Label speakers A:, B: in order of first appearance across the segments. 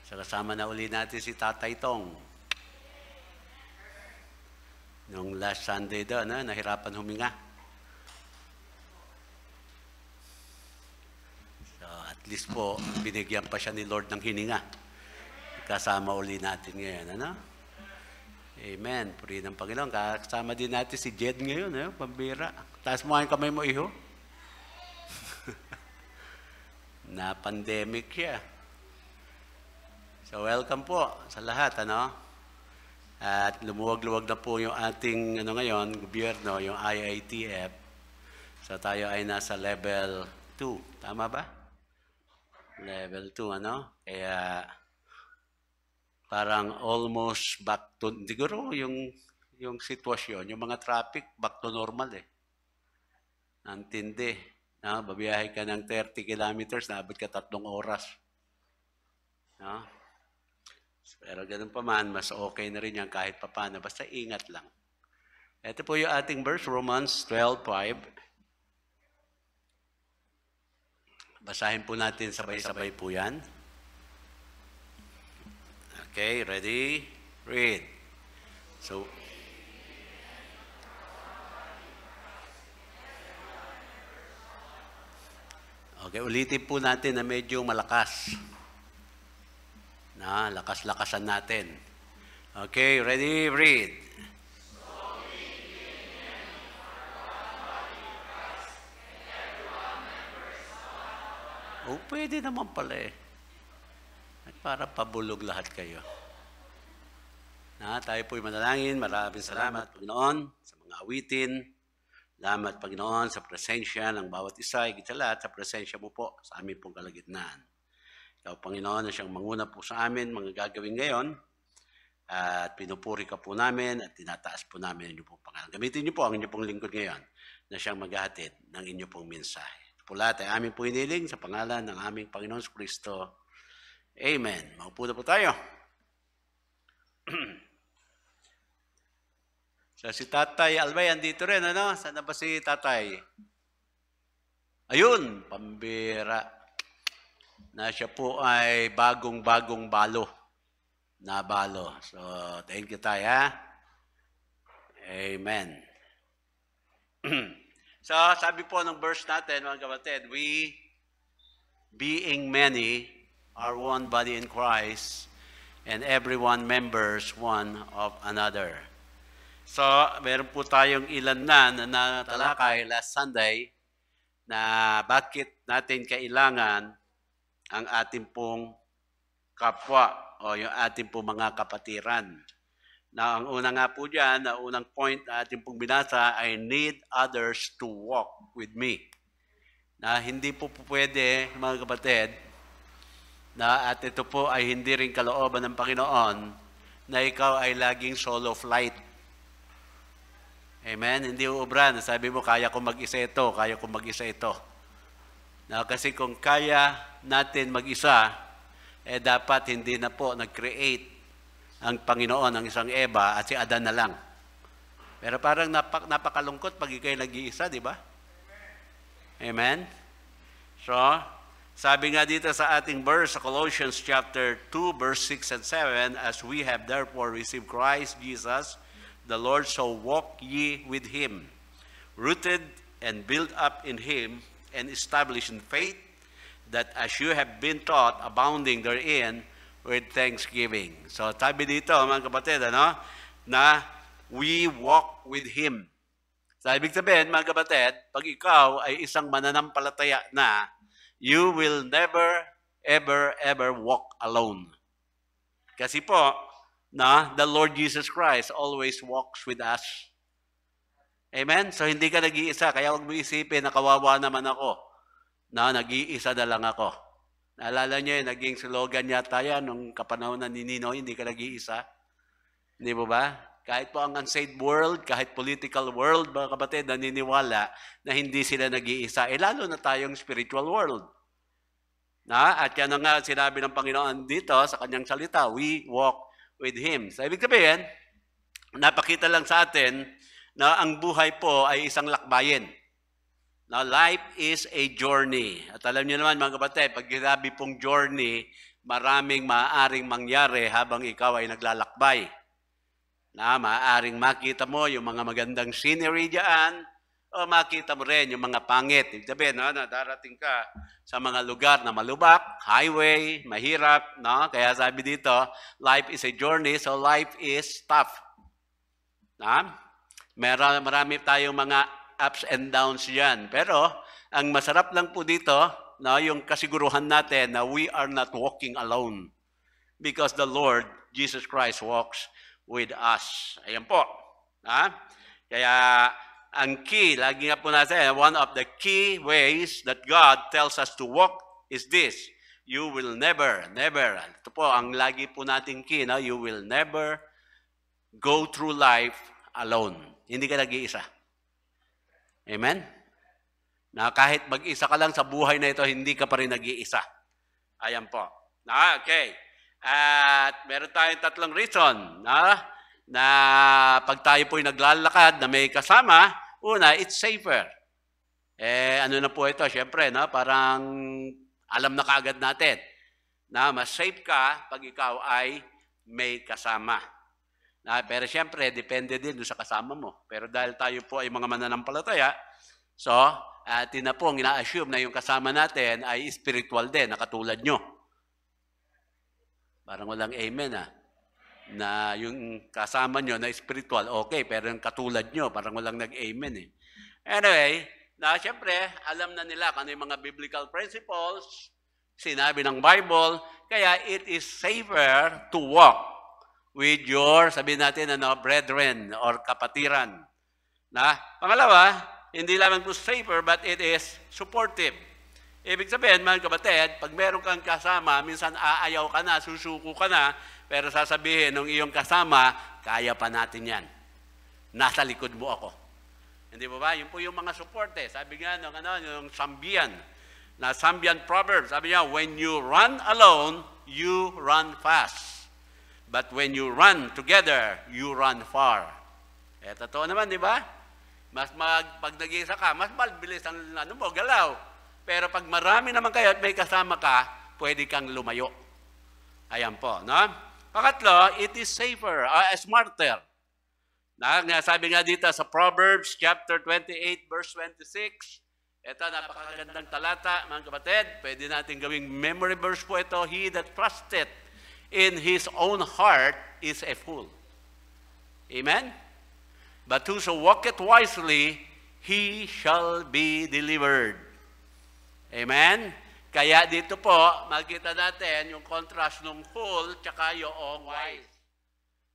A: So kasama na uli natin si Tatay Tong. Nung last Sunday doon, nahirapan huminga. So at least po, binigyan pa siya ni Lord ng hininga. Kasama uli natin ngayon, ano? Amen. Puri ng Panginoon. Kasama din natin si Jed ngayon, pambira. Taas mo ang kamay mo, iho. Na pandemic siya. So welcome po sa lahat, ano? At lumuwag-luwag na po yung ating ngayon, gobyerno, yung IITF. So tayo ay nasa level 2. Tama ba? Level 2, ano? Kaya parang almost back to, siguro yung sitwasyon, yung mga traffic, back to normal eh. Antindi. No? Babiyahe ka ng 30 kilometers, naabot ka 3 oras. No? Pero ganun pa man, mas okay na rin yan kahit papano. Basta ingat lang. Ito po yung ating verse, Romans 12:5. Basahin po natin sabay-sabay po yan. Okay, ready? Read. So, okay, ulitin po natin na medyo malakas. Na, lakas-lakasan natin. Okay, ready? Read. Oh, pwede naman pala eh. Para pabulog lahat kayo. Na, tayo po'y manalangin. Maraming salamat, Panginoon, sa mga awitin. Salamat, Panginoon, sa presensya ng bawat isa. Higit sa lahat, sa presensya mo po sa aming pong kalagitnaan. Ikaw, Panginoon, na siyang manguna po sa amin, mga gagawin ngayon. At pinupuri ka po namin at tinataas po namin ang inyong pong pangalan. Gamitin niyo po ang inyong pong lingkod ngayon na siyang maghahatid ng inyong pong mensahe. Ito po lahat ay aming po hiniling sa pangalan ng aming Panginoon Kristo. Amen. Maupo na po tayo. So, si Tatay Albay, andito rin, ano? Saan na ba si Tatay? Ayun, pambira. Na siya po ay bagong-bagong balo. Nabalo. So, thank you, Tay, ha? Amen. So, sabi po ng verse natin, mga kapatid, we, being many, are one body in Christ, and everyone members one of another. So, meron po tayong ilan na talakay last Sunday na bakit natin kailangan ang ating pong kapwa o yung ating pong mga kapatiran. Na ang una nga po dyan, na unang point na ating pong binasa ay need others to walk with me. Na hindi po pwede, mga kapatid, na at ito po ay hindi rin kalooban ng Panginoon na ikaw ay laging solo flight. Amen? Hindi uubra na sabi mo, kaya ko mag-isa ito, kaya ko mag-isa ito. Na kasi kung kaya natin mag-isa, dapat hindi na po nag-create ang Panginoon ng isang Eva at si Adan na lang. Pero parang napakalungkot pag ikay nag-iisa, di ba? Amen? So, sabi nga dito sa ating verse, sa Colossians chapter 2, verse 6 and 7, as we have therefore received Christ Jesus, the Lord, so walk ye with Him, rooted and built up in Him, and established in faith, that as you have been taught, abounding therein with thanksgiving. So, sabi dito, mga kapatid, na we walk with Him. So, ibig sabihin, mga kapatid, pag ikaw ay isang mananampalataya na, you will never, ever, ever walk alone. Kasi po, the Lord Jesus Christ always walks with us. Amen? So, hindi ka nag-iisa. Kaya huwag mo isipin na kawawa naman ako. Na nag-iisa na lang ako. Naalala niyo yung naging slogan yata yan nung kapanahon na ni Ninoy, hindi ka nag-iisa. Hindi mo ba? Kahit po ang unsaved world, kahit political world, mga kapatid, naniniwala na hindi sila nag-iisa. Lalo na tayong spiritual world. At yan nga sinabi ng Panginoon dito sa kanyang salita, we walk with Him. So, ibig sabihin, napakita lang sa atin na ang buhay po ay isang lakbayin. Now, life is a journey. At alam niyo naman, mga kapatid, pag sinabi pong journey, maraming maaaring mangyari habang ikaw ay naglalakbay. Na maaaring makita mo yung mga magandang scenery diyan, o makita mo rin yung mga pangit. Ibig sabihin, no, na darating ka sa mga lugar na malubak, highway, mahirap, no? Kaya sabi dito, life is a journey, so life is tough. No? Marami tayong mga ups and downs diyan. Pero ang masarap lang po dito, no, yung kasiguruhan natin na we are not walking alone because the Lord Jesus Christ walks with us. Ayan po. Ha? Kaya ang key, lagi nga po natin, one of the key ways that God tells us to walk is this. You will never, ito po ang lagi po nating key, no? You will never go through life alone. Hindi ka nag-iisa. Amen? Na kahit mag-isa ka lang sa buhay na ito, hindi ka pa rin nag-iisa. Ayan po. Okay. At meron tayong tatlong reason na pag tayo po'y naglalakad na may kasama, una, it's safer. Ano na po ito? Siyempre, no? Parang alam na kaagad natin na mas safe ka pag ikaw ay may kasama. Pero siyempre, depende din sa kasama mo. Pero dahil tayo po ay mga mananampalataya, so, atin na po ang ina-assume na yung kasama natin ay spiritual din, na katulad nyo. Parang walang amen na yung kasama nyo na spiritual, okay, pero yung katulad nyo, parang walang nag-amen eh. Anyway, siyempre, alam na nila kung ano yung mga biblical principles, sinabi ng Bible, kaya it is safer to walk with your, sabihin natin, brethren or kapatiran. Pangalawa, hindi lamang po safer, but it is supportive. Ibig sabihin, mga kapatid, pag meron kang kasama, minsan aayaw ka na, susuko ka na, pero sasabihin ng iyong kasama, kaya pa natin yan. Nasa likod mo ako. Hindi ba ba? Yun po yung mga support eh. Sabi nga yung Sambian, na Sambian proverb, sabi niya, when you run alone, you run fast. But when you run together, you run far. Totoo naman, di ba? Pag nag-iisa ka, mas mabilis ang galaw. Pero pag marami naman kayo at may kasama ka, pwede kang lumayo. Ayan po, no? Pakatlo, it is safer, smarter. Sabi nga dito sa Proverbs chapter 28, verse 26, ito, napakagandang talata, mga kapatid. Pwede natin gawing memory verse po ito. He that trusteth in his own heart is a fool. Amen? But whoso walketh wisely, he shall be delivered. Amen? Kaya dito po, makita natin yung contrast ng fool tsaka yung wise.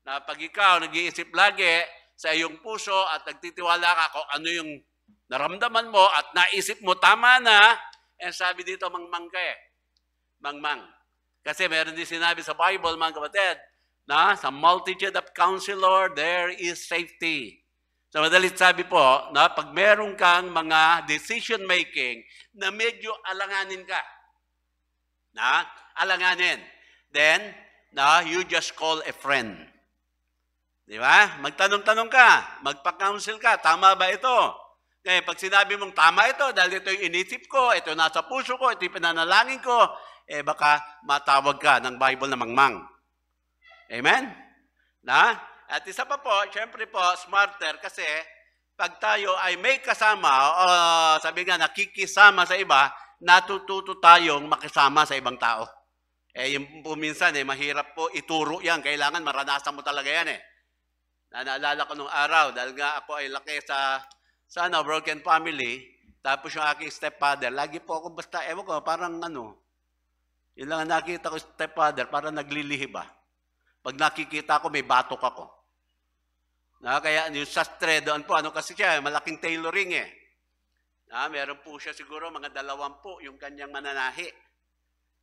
A: Na pag ikaw nag-iisip lagi sa iyong puso at nagtitiwala ka kung ano yung naramdaman mo at naisip mo tama na, sabi dito, mangmang ka eh. Mangmang. Kasi meron din sinabi sa Bible, mga kapatid, na sa multitude of counselor, there is safety. So madalit sabi po, na pag meron kang mga decision making na medyo alanganin ka, alanganin, then you just call a friend. Di ba? Magtanong-tanong ka, magpa-counsel ka, tama ba ito? Kaya pag sinabi mong tama ito, dahil ito yung inisip ko, ito nasa puso ko, ito yung pinanalangin ko, baka matawag ka ng Bible na mangmang. Amen? At isa pa po, syempre po, smarter kasi pag tayo ay may kasama, sabi nga, nakikisama sa iba, natututo tayong makisama sa ibang tao. Yung po minsan, mahirap po ituro yan. Kailangan maranasan mo talaga yan eh. Naalala ko nung araw, dahil nga ako ay laki sa broken family, tapos yung aking stepfather, lagi po ako basta, ewan ko, parang yun lang ang nakita ko stepfather, parang naglilihi ba? Pag nakikita ko, may batok ako. Kaya yung sastre doon po, kasi siya, malaking tailoring eh. Meron po siya siguro mga 20 yung kanyang mananahi.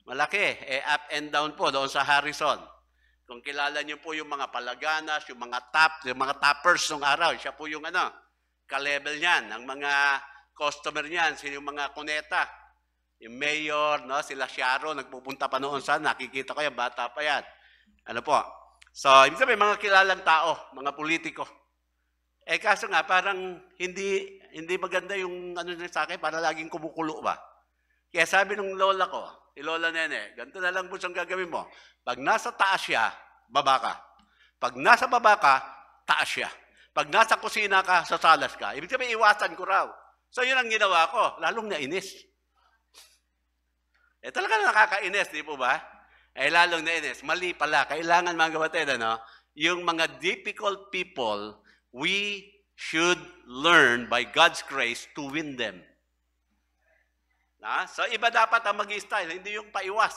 A: Malaki, up and down po doon sa Harrison. Kung kilala niyo po yung mga palaganas, yung mga toppers ng araw, siya po yung ka-level niyan, ang mga customer niyan, sino yung mga kuneta, yung mayor, sila Sharon, nagpupunta pa noon sa, nakikita ko yan, bata pa yan. Ano po? So, ibig sabihin, mga kilalang tao, mga politiko. Kaso nga, parang hindi maganda yung sa akin, para laging kumukulo ba? Kaya sabi ng lola ko, Lola Nene, ganito na lang po siyang gagawin mo. Pag nasa taas siya, baba ka. Pag nasa baba ka, taas siya. Pag nasa kusina ka, sasalas ka. Ibig sabihin, iwasan ko raw. So yun ang ginawa ko, lalong nainis. Talaga nakakainis, di po ba? Lalong nainis. Mali pala. Kailangan mga kapatid, yung mga difficult people, we should learn by God's grace to win them. So iba dapat ang mag-style, hindi yung paiwas.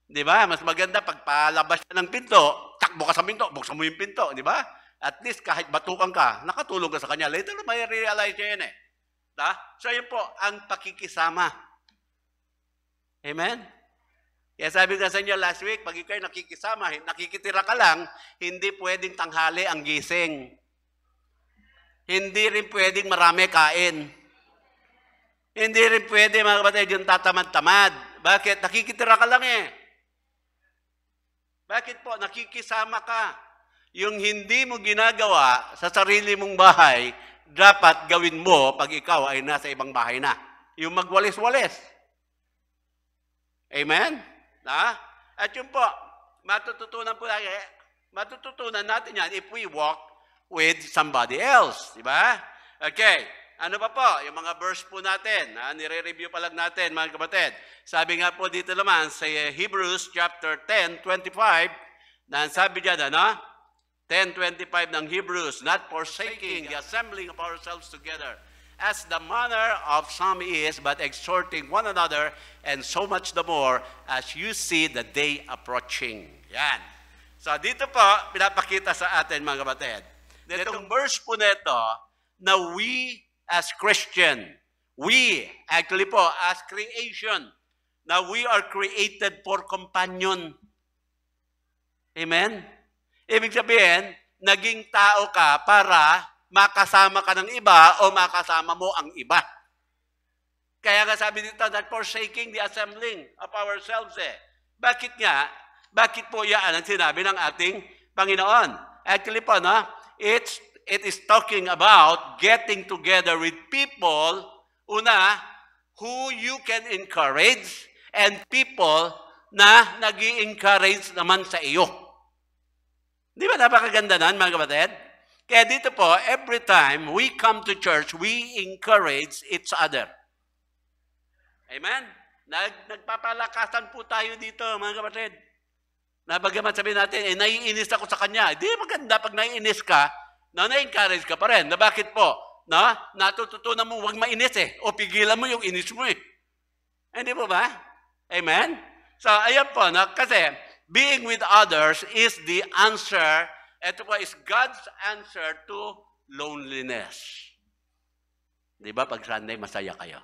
A: Di ba? Mas maganda pag palabas ka ng pinto, takbo ka sa pinto, buksan mo yung pinto, di ba? At least kahit batukan ka, nakatulong ka sa kanya. Later may realize yun eh. So yun po, ang pakikisama. Amen? Kaya sabi ko sa inyo last week, pag ikaw'y nakikisama, nakikitira ka lang, hindi pwedeng tanghali ang gising. Hindi rin pwedeng marami kain. Hindi rin pwede, mga kapatid, yung tatamad-tamad. Bakit? Nakikitira ka lang eh. Bakit po? Nakikisama ka. Yung hindi mo ginagawa sa sarili mong bahay, dapat gawin mo pag ikaw ay nasa ibang bahay na. Yung magwalis-walis. Amen? At yun po, matututunan natin yan if we walk with somebody else. Diba? Okay. Ano pa po? Yung mga verse po natin. Nire-review pa lang natin, mga kapatid. Sabi nga po dito naman sa Hebrews chapter 10:25, na sabi dyan, 10:25 ng Hebrews, not forsaking the assembling of ourselves together, as the manner of some is, but exhorting one another, and so much the more, as you see the day approaching. Yan. So dito po, pinapakita sa atin, mga kapatid. Itong verse po nito, na we as Christian, we, actually po, as creation, na we are created for companion. Amen? Ibig sabihin, naging tao ka para makasama ka ng iba o makasama mo ang iba. Kaya nga sabi dito, that forsaking the assembling of ourselves eh. Bakit nga? Bakit po yan ang sinabi ng ating Panginoon? Actually po, it is talking about getting together with people, una, who you can encourage, and people na nag-i-encourage naman sa iyo. Di ba napakaganda nan, mga kapatid? Kaya dito po, every time we come to church, we encourage each other. Amen? Nagpapalakasan po tayo dito, mga kapatid. Na bagamat sabihin natin, naiinis ako sa kanya. Di maganda pag naiinis ka, na-encourage ka pa rin. Na bakit po? Natututunan mo huwag mainis eh. O pigilan mo yung inis mo eh. Hindi po ba? Amen? So, ayan po, kasi being with others is the answer. Ito po is God's answer to loneliness. Di ba pag Sunday, masaya kayo?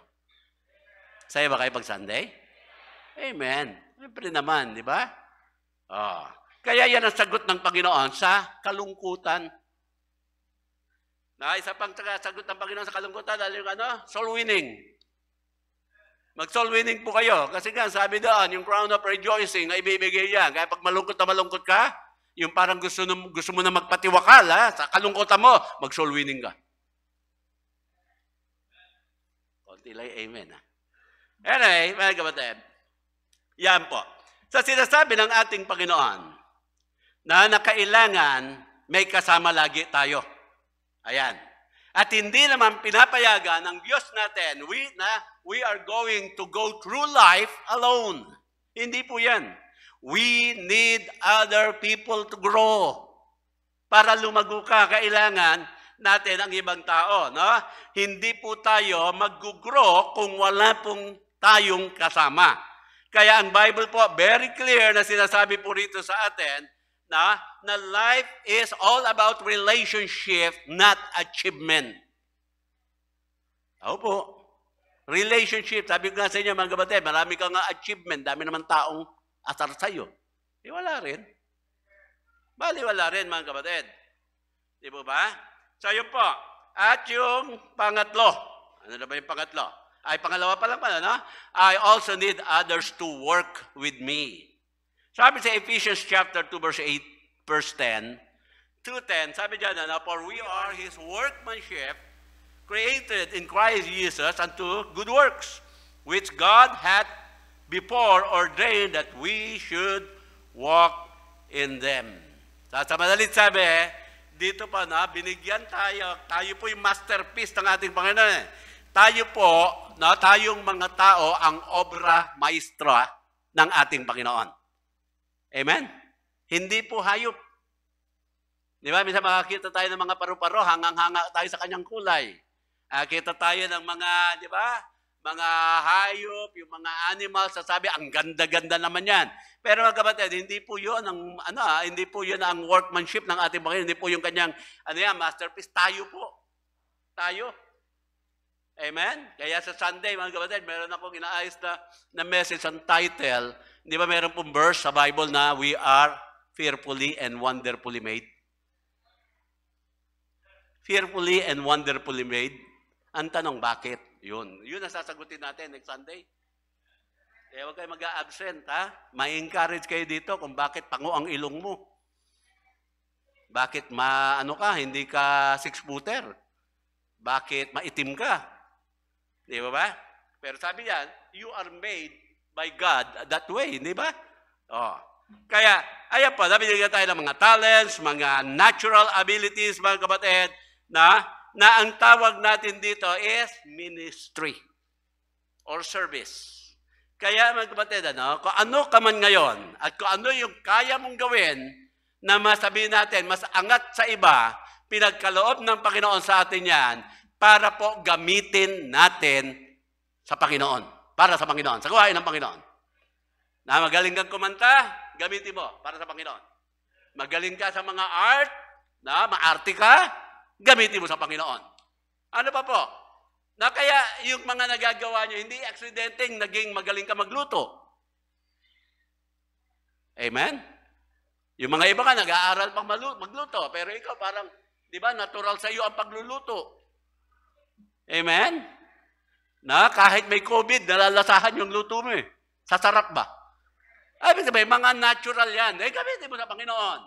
A: Saya ba kayo pag Sunday? Amen. Siyempre naman, di ba? Kaya yan ang sagot ng Panginoon sa kalungkutan. Isa pang sagot ng Panginoon sa kalungkutan, dahil yung soul winning. Mag-soul winning po kayo. Kasi nga, sabi doon, yung crown of rejoicing na ibibigay yan. Kaya pag malungkot ka, yung parang gusto mo na magpatiwakal, sa kalungkutan mo, mag-soul winning ka. Konti lang, amen. Anyway, mga kapatid, yan po. Sa sinasabi ng ating Panginoon, na kailangan may kasama lagi tayo. Ayan. At hindi naman pinapayagan ng Diyos natin, we are going to go through life alone. Hindi po yan. We need other people to grow. Para lumago ka, kailangan natin ang ibang tao. Hindi po tayo mag-grow kung wala pong tayong kasama. Kaya ang Bible po, very clear na sinasabi po rito sa atin, na life is all about relationship, not achievement. Po. Relationship. Sabi ko nga sa inyo, mga kapatid, marami kang achievement, dami naman taong asar sa'yo. Wala rin. Wala rin, mga kapatid. Di ba? So, yun po. At yung pangatlo. Ano na ba yung pangatlo? Pangalawa pa lang pala, I also need others to work with me. Sabi sa Ephesians chapter 2, verse 10, 2:10, sabi dyan, for we are His workmanship, created in Christ Jesus unto good works, which God hath before ordained that we should walk in them. Sa madalit sabi, dito pa na, binigyan tayo po yung masterpiece ng ating Panginoon. Tayo po, tayong mga tao, ang obra maestra ng ating Panginoon. Amen? Hindi po hayop. Di ba? Minsan makakita tayo ng mga paru-paro, hangang-hanga tayo sa kanyang kulay. Kita tayo ng mga, di ba? Mga hayop, yung mga animals, sasabi, ang ganda-ganda naman yan. Pero mga kapatid, hindi po yun ang, hindi po yun ang workmanship ng ating Panginoon. Hindi po yung kanyang, masterpiece. Tayo po. Tayo. Amen? Kaya sa Sunday, mga kapatid, meron akong inaayos na message ang title. Di ba meron pong verse sa Bible na we are fearfully and wonderfully made? Fearfully and wonderfully made. Ang tanong, bakit? Yun ang sasagutin natin next Sunday. Kaya huwag kayo mag-a-absent, ha? Ma-encourage kayo dito kung bakit pango ang ilong mo. Bakit hindi ka 6-footer? Bakit maitim ka? Di ba? Pero sabi yan, you are made by God that way, di ba? Kaya, ayan po, nabigyan tayo ng mga talents, mga natural abilities, mga kapatid, na ang tawag natin dito is ministry or service. Kaya mga kapatid, kung ano ka man ngayon at kung ano yung kaya mong gawin na masabihin natin, mas angat sa iba, pinagkaloob ng Panginoon sa atin yan para po gamitin natin sa Panginoon. Para sa Panginoon. Sa gawain ng Panginoon. Na magaling kang kumanta, gamitin mo para sa Panginoon. Magaling ka sa mga art, maarte ka, gamitin mo sa Panginoon. Ano pa po? Na kaya yung mga nagagawa nyo, hindi aksidenteng naging magaling ka magluto. Amen? Yung mga iba ka, nag-aaral pang magluto. Pero ikaw parang, di ba, natural sa iyo ang pagluluto. Amen? Na kahit may COVID, nalalasahan yung luto mo eh. Sasarap ba? Ibig sabihin, mga natural yan. Gamitin mo sa Panginoon.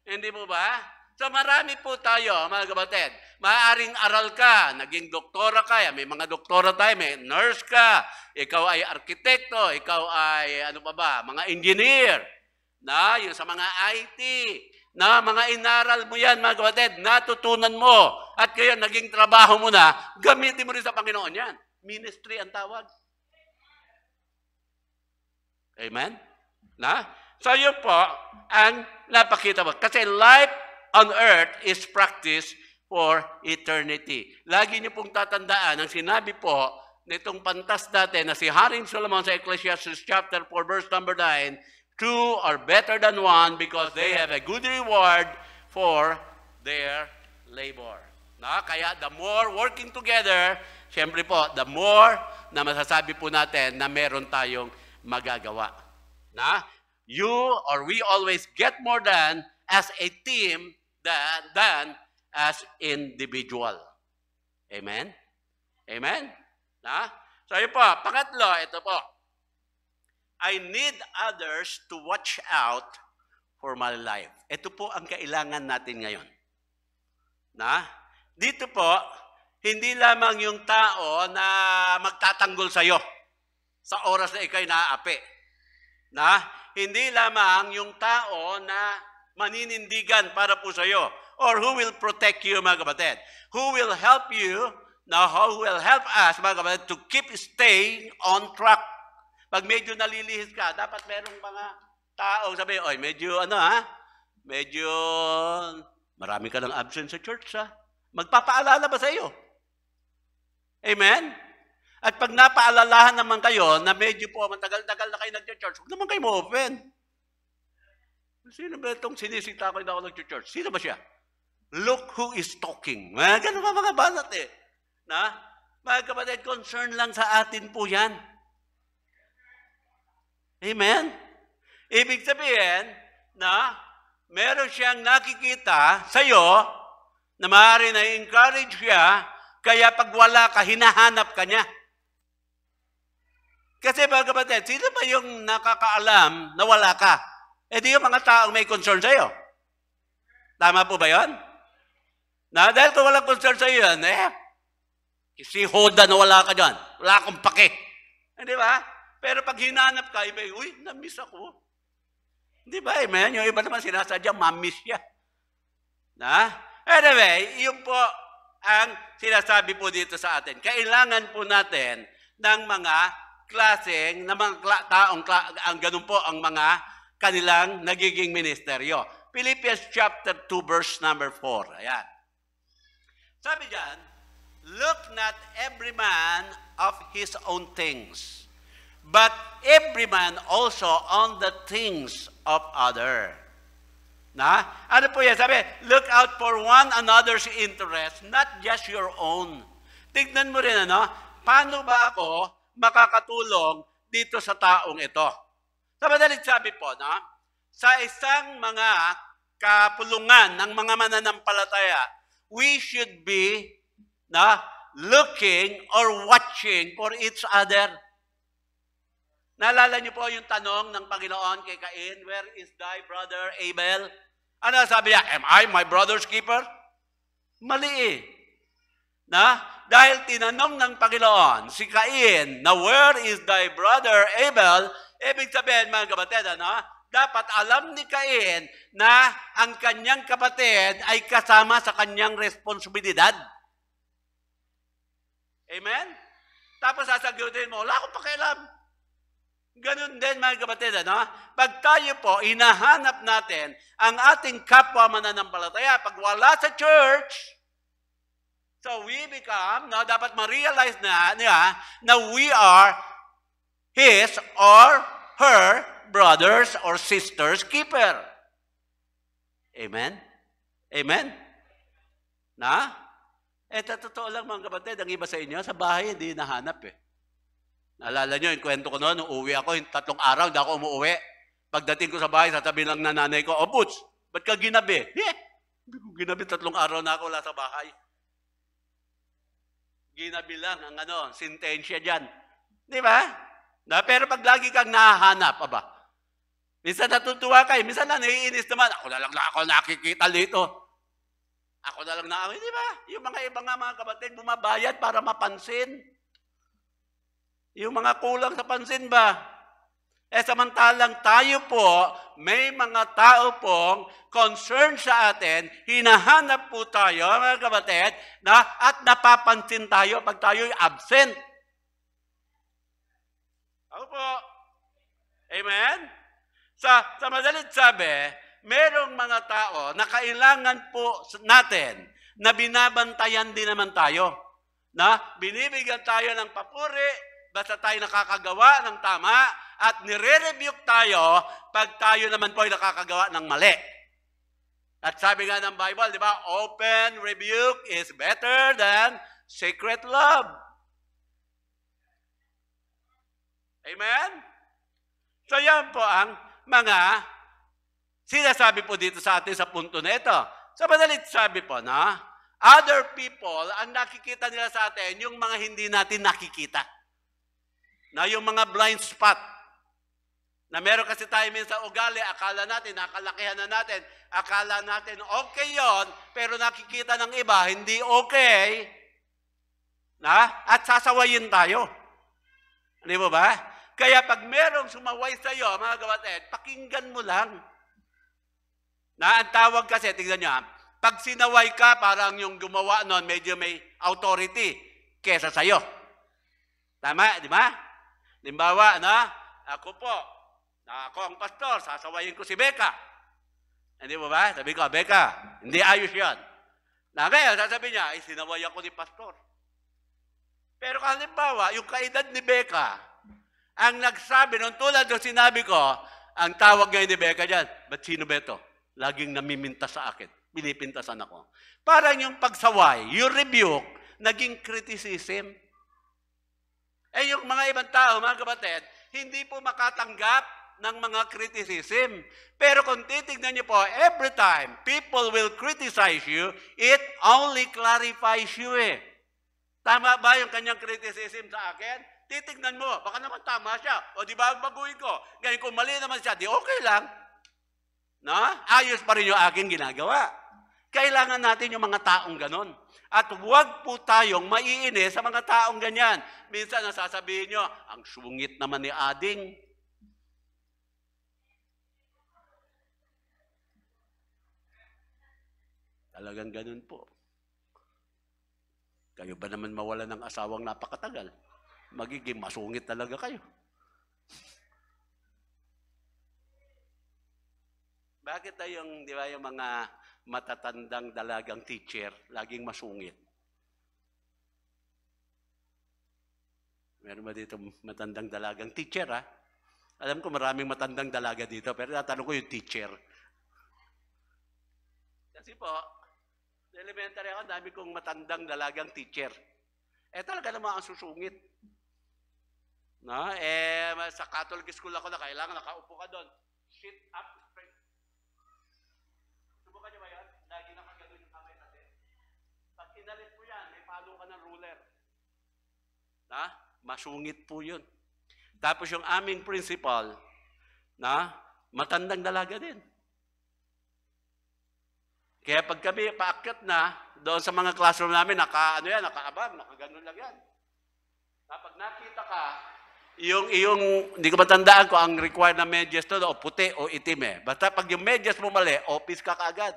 A: Hindi mo ba? So marami po tayo, mga kapatid. Maaaring aral ka, naging doktora ka, may mga doktora tayo, may nurse ka, ikaw ay arkitekto, ikaw ay mga engineer, yung sa mga IT, mga inaral mo yan, mga kapatid, natutunan mo, at kaya naging trabaho mo na, gamitin mo rin sa Panginoon yan. Ministry ang tawag. Amen? So yun po, ang napakita mo. Kasi life on earth is practiced for eternity. Lagi niyo pong tatandaan, ang sinabi po nitong pantas natin na si Haring Solomon sa Ecclesiastes chapter 4 verse number 9, two are better than one because they have a good reward for their labor. Kaya the more working together, siyempre po, the more na masasabi po natin na meron tayong magagawa. You or we always get more than as a team than as individual. Amen? Amen? So yun po, pangatlo, ito po. I need others to watch out for my life. Ito po ang kailangan natin ngayon. Dito po, hindi lamang yung tao na magtatanggol sa'yo sa oras na ikaw'y naaapi. Hindi lamang yung tao na maninindigan para po sa iyo. Or who will protect you, mga kapatid? Who will help you, who will help us, mga kapatid, to keep staying on track. Pag medyo nalilihis ka, dapat merong mga tao, sabi, medyo marami ka ng absent sa church, magpapaalala ba sa iyo? Amen? At pag napaalalahan naman kayo na medyo po matagal-tagal na kayo nag-church, huwag naman kayo ma-open. Sino ba itong sinisita ko na ako nag-church? Sino ba siya? Look who is talking. Ganun ba mga banat eh. Mga kapatid, concern lang sa atin po yan. Amen? Ibig sabihin na meron siyang nakikita sa iyo na maaari na-encourage siya, kaya pag wala ka, hinahanap ka niya. Kasi mga kapatid, sino ba yung nakakaalam na wala ka? Di yung mga taong may concern sa iyo. Tama po ba yun? Dahil kung walang concern sa iyo yan, si Hoda na wala ka dyan. Wala akong pake. Di ba? Pero pag hinanap ka, iba, uy, na-miss ako. Di ba, amen? Yung iba naman sinasadya, ma-miss siya. Na? Anyway, yun po ang sinasabi po dito sa atin. Kailangan po natin ng mga klaseng, ng mga taong, ang ganun po ang mga kanilang nagiging ministeryo. Philippians chapter 2, verse number 4. Ayan. Sabi diyan, look not every man of his own things, but every man also on the things of other. Na? Ano po yan? Sabi, look out for one another's interest, not just your own. Tignan mo rin, paano ba ako makakatulong dito sa taong ito? Sa madaling sabi po, sa isang mga kapulungan ng mga mananampalataya, we should be looking or watching for each other. Naalala niyo po yung tanong ng Panginoon kay Cain, where is thy brother Abel? Ano sabi niya? Am I my brother's keeper? Mali eh. Dahil tinanong ng Panginoon si Cain na where is thy brother Abel, ibig sabihin mga kapatid, dapat alam ni Cain na ang kanyang kapatid ay kasama sa kanyang responsibilidad. Amen? Tapos sasagutin mo, wala akong pakialam. Ganun din mga kapatid, pag tayo po, hinahanap natin ang ating kapwa mananampalataya, pag wala sa church, so we become, dapat ma-realize na we are his or her brothers or sisters keeper. Amen? Amen? Totoo lang mga kapatid, ang iba sa inyo, sa bahay hindi nahanap eh. Naalala nyo, yung kwento ko noon, nung uwi ako, yung 3 araw, hindi ako umuwi. Pagdating ko sa bahay, sasabihin lang na nanay ko, Butch, ba't ka ginabi? Hindi ko ginabi, 3 araw na ako wala sa bahay. Ginabi lang ang sentensya dyan. Di ba? Pero pag lagi kang nahahanap, minsan natutuwa kayo, minsan naiinis naman, ako na lang na ako nakikita dito. Ako na lang na ako, di ba? Yung mga ibang mga kapatid, bumabayad para mapansin. Yung mga kulang sa pansin ba? Samantalang tayo po, may mga tao pong concern sa atin, hinahanap po tayo, mga kapatid, at napapansin tayo pag tayo'y absent. Ako po. Amen? Sa madalit sabi, merong mga tao na kailangan po natin na binabantayan din naman tayo. Binibigyan tayo ng papuri, basta tayo nakakagawa ng tama at nire-rebuke tayo pag tayo naman po ay nakakagawa ng mali. At sabi nga ng Bible, di ba, open rebuke is better than secret love. Amen? So yan po ang mga sinasabi po dito sa atin sa punto na ito. Sa madalit sabi po, other people, ang nakikita nila sa atin, yung mga hindi natin nakikita. Yung mga blind spot. Na meron kasi tayo minsan ugali, akala natin, nakalakihan na natin, akala natin okay yon, pero nakikita ng iba, hindi okay. At sasawayin tayo. Hindi mo ba? Kaya pag merong sumaway sa iyo, mga kapatid, pakinggan mo lang. Ang tawag kasi, tingnan nyo, pag sinaway ka, parang yung gumawa nun, medyo may authority kesa sa iyo. Tama, di ba? Limbawa, ako po, ako ang pastor, sasawayin ko si Becca. Hindi mo ba? Sabi ko, Becca, hindi ayos yan. Ngayon, sasabi niya, sinaway ako ni pastor. Pero halimbawa, yung kaedad ni Becca, ang nagsabi, nung tulad ng sinabi ko, ang tawag ngayon ni Becca dyan, ba't sino ba ito? Laging namimintas sa akin. Pinipintasan ako. Parang yung pagsaway, yung rebuke, naging criticism. Yung mga ibang tao, mga kapatid, hindi po makatanggap ng mga criticism. Pero kung titignan niyo po, every time people will criticize you, it only clarifies you eh. Tama ba yung kanyang criticism sa akin? Titignan mo, baka naman tama siya. O di ba, baguhin ko. Ngayon kung mali naman siya, di okay lang. Ayos pa rin yung aking ginagawa. Kailangan natin yung mga taong ganon. At huwag po tayong maiinis sa mga taong ganyan. Minsan nasasabihin nyo, ang sungit naman ni Ading. Talagang ganun po. Kayo ba naman mawala ng asawang napakatagal? Magiging masungit talaga kayo. Bakit tayong, di ba, yung mga matatandang dalagang teacher, laging masungit? Meron ba dito matandang dalagang teacher, ha? Alam ko maraming matandang dalaga dito, pero natanong ko yung teacher. Kasi po, elementary ako, dami kong matandang dalagang teacher. Talaga naman ang susungit. No? Sa Catholic school ako na kailangan nakaupo ka doon. Sit up straight. Subukan niyo ba yan? Lagi nakagano'n yung kamay natin. Pag inalit mo yan, may palo ka ng ruler. Masungit po yun. Tapos yung aming principal, matandang dalaga din. Kaya pag kami paakyat na, doon sa mga classroom namin, nakaabang, nakaganon lang yan. Kapag nakita ka, hindi ko matandaan ko ang required na medyas to, o puti o itim eh. Basta pag yung medyas mo mali, office ka kaagad.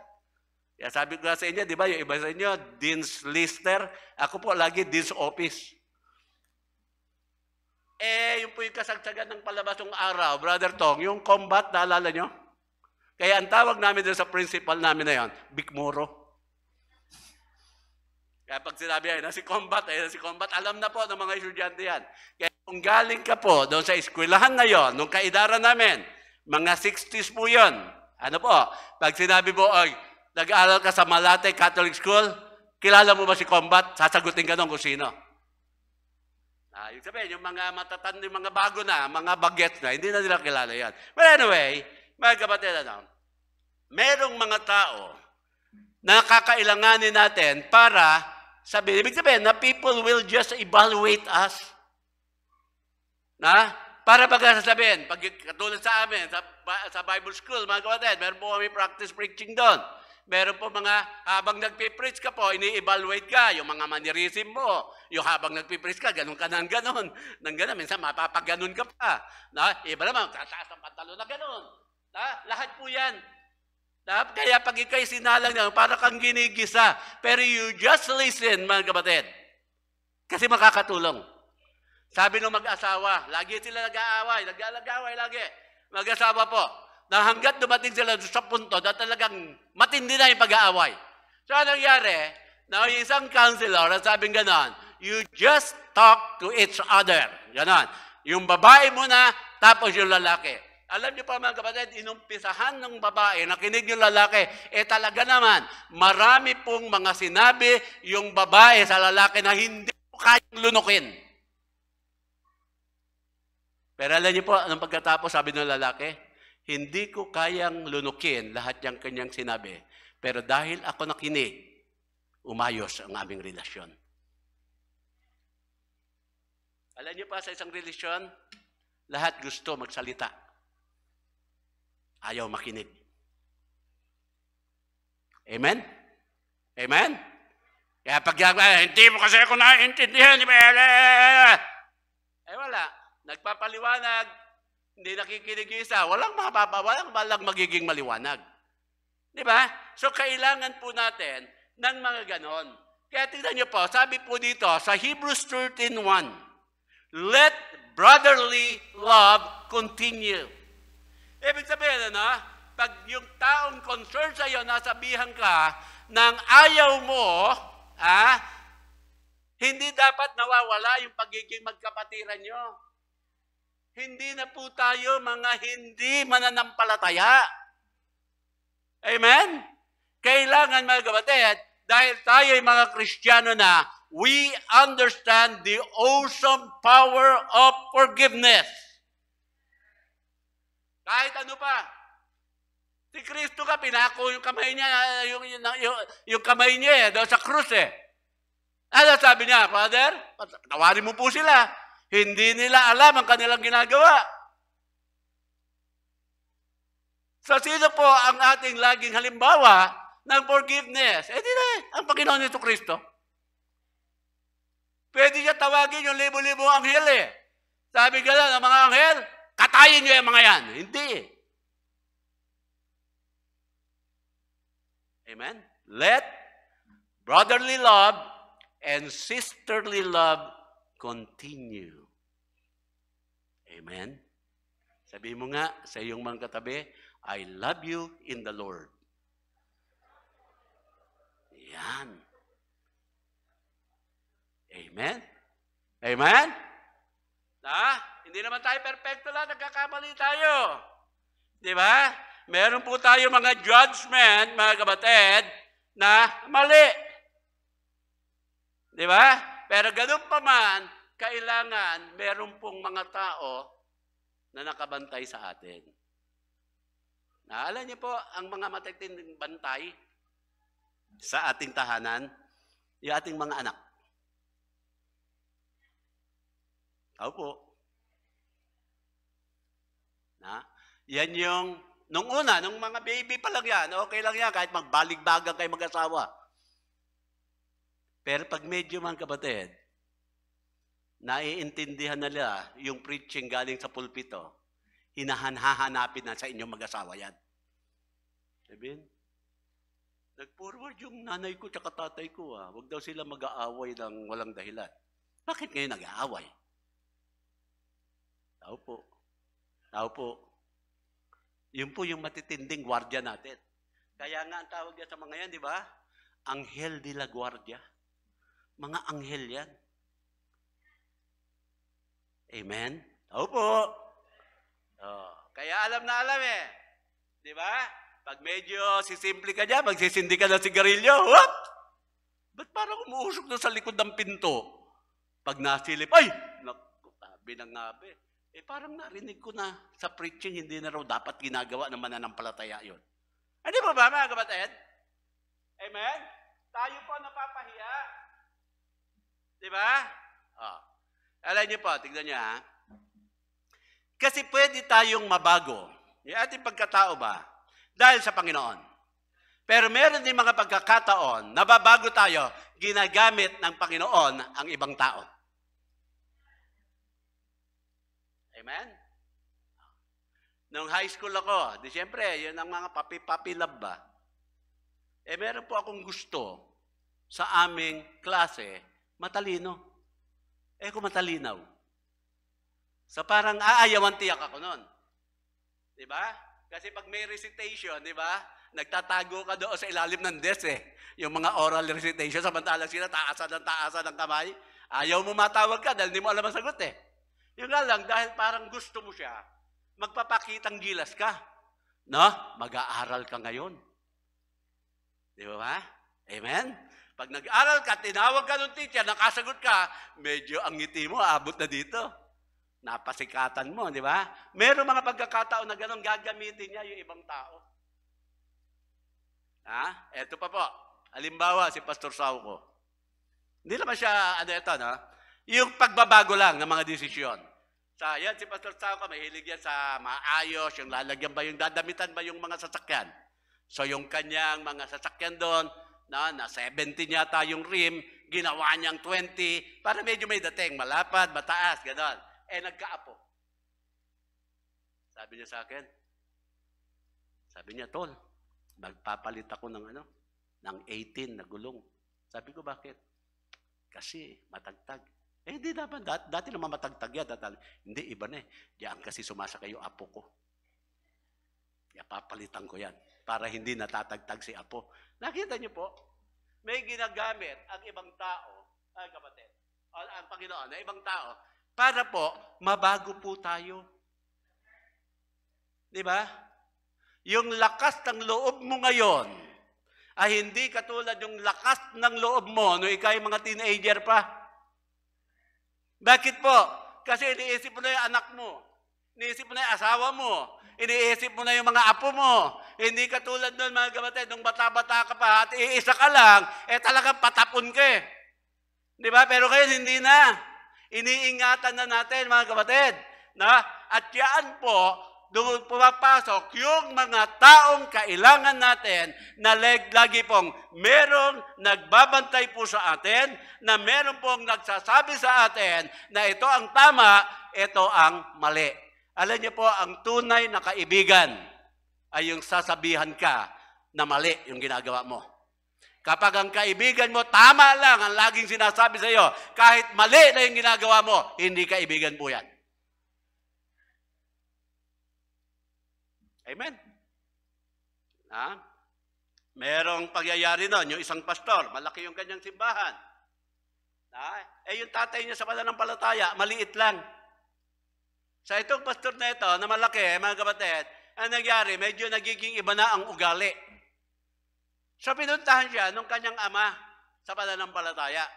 A: Kaya sabi ko sa inyo, di ba, yung iba sa inyo, Dean's Lister, ako po lagi Dean's Office. Yung po yung kasagsagan ng palabasong araw, Brother Tong, yung combat, naalala nyo? Kaya ang tawag namin doon sa principal namin na yun, Bikmuro. Kaya pag sinabi yan, si combat, alam na po ng mga estudyante yan. Kaya kung galing ka po doon sa eskwelahan na yon, nung kaidara namin, mga 60s po yun. Ano po, pag sinabi mo, nag-aaral ka sa Malate Catholic School, kilala mo ba si combat? Sasagutin ka doon kung sino. Yung sabihin, yung mga matatanda, yung mga bago na, mga bagets na, hindi na nila kilala yan. But anyway, mga kapatid, merong mga tao na kakailanganin natin para ibig sabihin na people will just evaluate us. Para pagkasasabihin, katulad sa amin, sa Bible School, mga kapatid, meron po kami practice preaching doon. Meron po habang nagpipreach ka po, ini-evaluate ka, yung mga mannerism mo, yung habang nagpipreach ka, ganun ka nang ganun. Minsan mapapaganon ka pa. Iba naman, tataas ang pantalo na ganun. Lahat po yan. Kaya pag ikay sinalang niya, para kang ginigisa. Pero you just listen, mga kapatid. Kasi makakatulong. Sabi ng mag-asawa, lagi sila nag-aaway lagi. Mag-asawa po, na hanggat dumating sila sa punto na talagang matindi na yung pag-aaway. So, anong nangyari? Na yung isang counselor, sabing ganon, you just talk to each other. Ganon. Yung babae muna, tapos yung lalaki. Alam niyo pa mga kapatid, inumpisahan ng babae, nakinig yung lalaki, talaga naman, marami pong mga sinabi yung babae sa lalaki na hindi ko kayang lunukin. Pero alam niyo po, anong pagkatapos sabi ng lalaki? Hindi ko kayang lunukin lahat yung kanyang sinabi. Pero dahil ako nakinig, umayos ang aming relasyon. Alam niyo pa sa isang relasyon, lahat gusto magsalita. Ayaw makinig. Amen? Amen? Kaya pag hindi mo kasi ako naiintindihan, wala. Nagpapaliwanag, hindi nakikinig yung isa, walang magiging maliwanag. Di ba? So, kailangan po natin ng mga ganon. Kaya tignan niyo po, sabi po dito sa Hebrews 13:1, let brotherly love continue. Ibig sabihin, pag yung taong concerned sa iyo, nasabihan ka ng ayaw mo, hindi dapat nawawala yung pagiging magkapatiran nyo. Hindi na po tayo mga hindi mananampalataya. Amen? Kailangan mga kapatid, dahil tayo ay mga Kristiyano na, we understand the awesome power of forgiveness. Kahit ano pa. Si Kristo ka, pinako yung kamay niya, yung kamay niya doon sa krus Ano sabi niya, Father? Tawarin mo po sila. Hindi nila alam ang kanilang ginagawa. So, sino po ang ating laging halimbawa ng forgiveness? Di na, ang Panginoon nito Kristo. Pwede niya tawagin yung libo-libo anghel eh. Sabi ka lang, ang mga anghel, katayin niyo yung mga yan. Hindi. Amen? Let brotherly love and sisterly love continue. Amen? Sabi mo nga sa iyong mga katabi, I love you in the Lord. Yan. Amen? Amen? Hindi naman tayo perfecto lang, nagkakamali tayo. Di ba? Meron po tayo mga judgment, mga kapatid, na mali. Di ba? Pero ganun pa man, kailangan meron pong mga tao na nakabantay sa atin. Alam niyo po, ang mga matitinding bantay sa ating tahanan, yung ating mga anak. Opo. Yan yung, nung una, nung mga baby pa lang yan, okay lang yan, kahit magbaligbagan kayo mag-asawa. Pero pag medyo mga kapatid, naiintindihan nila yung preaching galing sa pulpito, hahanapin na sa inyong mag-asawa yan. Sabihin, nag-forward yung nanay ko tsaka tatay ko. Huwag daw sila mag-aaway ng walang dahilan. Bakit ngayon nag-aaway? Tao po. Tao po. Yun po yung matitinding gwardiya natin. Kaya nga ang tawag yan sa mga yan, di ba? Anghel de la Guardia. Mga anghel yan. Amen? Tao po. Kaya alam na alam eh. Di ba? Pag medyo sisimple ka dyan, magsisindi ka ng sigarilyo, what? Ba't parang umuusok na sa likod ng pinto? Pag nasilip, ay! Naku, tabi ng ngabi. Parang narinig ko na sa preaching, hindi na raw dapat ginagawa ng mananampalataya yun. Hindi ba mga kapatid? Amen? Tayo po napapahiya. Di ba? Alam niyo po, tignan niyo ha. Kasi pwede tayong mabago. Yung ating pagkatao ba? Dahil sa Panginoon. Pero meron din mga pagkakataon, nababago tayo, ginagamit ng Panginoon ang ibang tao. Amen? Nung high school ako, di siyempre, yun ang mga papi-papi love ba? Meron po akong gusto sa aming klase, matalino. Kung matalinaw. So parang aayawan tiyak ako nun. Di ba? Kasi pag may recitation, di ba? Nagtatago ka doon sa ilalim ng desk eh. Yung mga oral recitation, samantalang sila taasan ng kamay. Ayaw mo matawag ka dahil hindi mo alam ang sagot eh. Yung nga lang, dahil parang gusto mo siya, magpapakitang gilas ka. No? Mag-aaral ka ngayon. Di ba? Amen? Pag nag-aaral ka, tinawag ka ng teacher, nakasagot ka, medyo ang ngiti mo, abot na dito. Napasikatan mo, di ba? Meron mga pagkakataon na gano'n gagamitin niya yung ibang tao. Eto pa po. Halimbawa, si Pastor Sauco. Hindi naman siya, no? Yung pagbabago lang ng mga desisyon. Yan, si Pastor Sauco, mahilig yan sa maayos, yung lalagyan ba, yung dadamitan ba yung mga sasakyan. So yung kanyang mga sasakyan doon, na 70 yata yung rim, ginawa niyang 20, para medyo may dating, malapad, mataas, gano'n. Nagkaapo. Sabi niya sa akin, Tol, magpapalit ako ng 18 na gulong. Sabi ko, bakit? Kasi matagtag. Hindi naman, dati naman matagtag yan. Hindi, iba na eh. Diyan kasi sumasakay yung apo ko. Kaya papalitan ko yan para hindi natatagtag si apo. Nakita niyo po, may ginagamit ang ibang tao, kapatid, ang Panginoon, ang ibang tao, para po, mabago po tayo. Di ba? Yung lakas ng loob mo ngayon, ay hindi katulad yung lakas ng loob mo nung ikaw yung mga teenager pa. Bakit po? Kasi iniisip mo na yung anak mo. Iniisip mo na yung asawa mo. Iniisip mo na yung mga apo mo. Hindi katulad nun, mga kapatid, nung bata-bata ka pa at iisa ka lang, talagang patapon ka eh. Di ba? Pero kayo hindi na. Iniingatan na natin, mga kapatid. At yan po, doon pumapasok yung mga taong kailangan natin na lagi pong merong nagbabantay po sa atin, na meron pong nagsasabi sa atin na ito ang tama, ito ang mali. Alam niyo po, ang tunay na kaibigan ay yung sasabihan ka na mali yung ginagawa mo. Kapag ang kaibigan mo, tama lang ang laging sinasabi sa iyo, kahit mali na yung ginagawa mo, hindi kaibigan po yan. Amen? Merong pagyayari nun, yung isang pastor, malaki yung kanyang simbahan. Yung tatay niya sa pananampalataya, maliit lang. Sa itong pastor na ito, na malaki, mga kapatid, ang nangyari, medyo nagiging iba na ang ugali. So pinuntahan siya nung kanyang ama sa pananampalataya.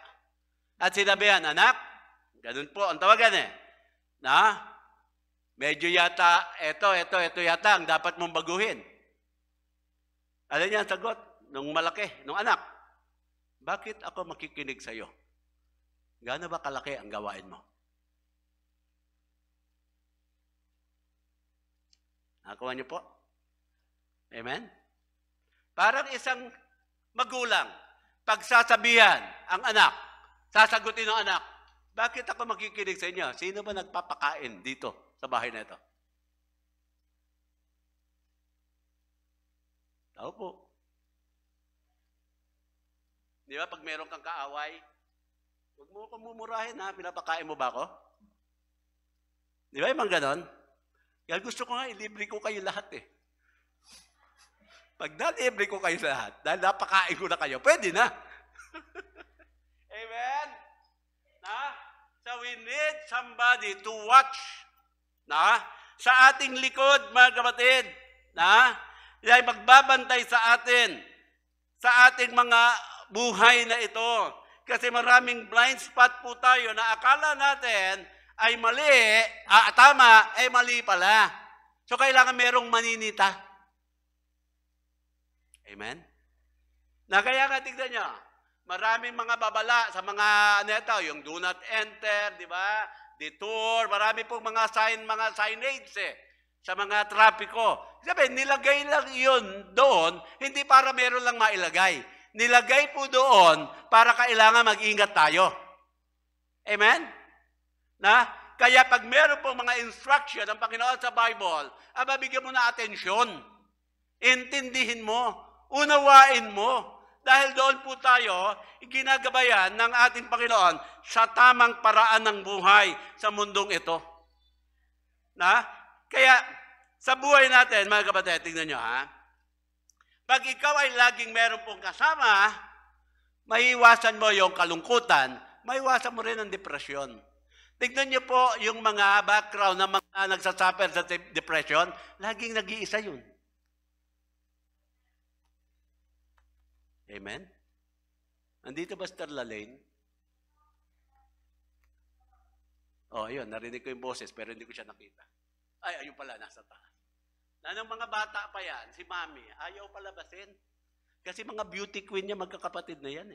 A: At sinabihan, anak, ganun po ang tawagan medyo yata, ito yata ang dapat mong baguhin. Alam niya ang sagot nung malaki, nung anak, bakit ako makikinig sa iyo? Gaano ba kalaki ang gawain mo? Nakuha niyo po? Amen? Parang isang magulang, pagsasabihan ang anak, sasagutin ng anak, bakit ako makikinig sa inyo? Sino ba nagpapakain dito sa bahay na ito? Tao po. Di ba, pag meron kang kaaway, huwag mo akong mumurahin pinapakain mo ba ako? Di ba yung mga ganon? Kaya gusto ko nga, ilibre ko kayo lahat Pag nalibre ko kayo lahat, dahil napakain ko na kayo, pwede na. Amen? So we need somebody to watch sa ating likod, mga kapatid, ay magbabantay sa atin, sa ating mga buhay na ito. Kasi maraming blind spot po tayo na akala natin ay mali, tama, ay mali pala. So kailangan merong maninita. Amen? Kaya nga tignan nyo, maraming mga babala sa mga yung do not enter, di ba? Detour, marami pong mga signage sa mga trapiko. Sabi, nilagay lang yun doon, hindi para meron lang mailagay. Nilagay po doon para kailangan mag-ingat tayo. Amen? Kaya pag meron pong mga instruction ng Panginoon sa Bible, bigyan mo na atensyon. Intindihin mo, unawain mo. Dahil doon po tayo, ginagabayan ng ating Panginoon sa tamang paraan ng buhay sa mundong ito. Kaya, sa buhay natin, mga kapatid, tingnan nyo pag ikaw ay laging meron pong kasama, maiiwasan mo yung kalungkutan, maiiwasan mo rin ang depresyon. Tingnan nyo po yung mga background ng mga nagsasuffer sa depression, laging nag-iisa yun. Amen? Andito ba Star Lalaine? Ayun, narinig ko yung boses pero hindi ko siya nakita. Ayun pala, nasa taas. Nang mga bata pa yan, si Mami, ayaw palabasin. Kasi mga beauty queen niya, magkakapatid na yan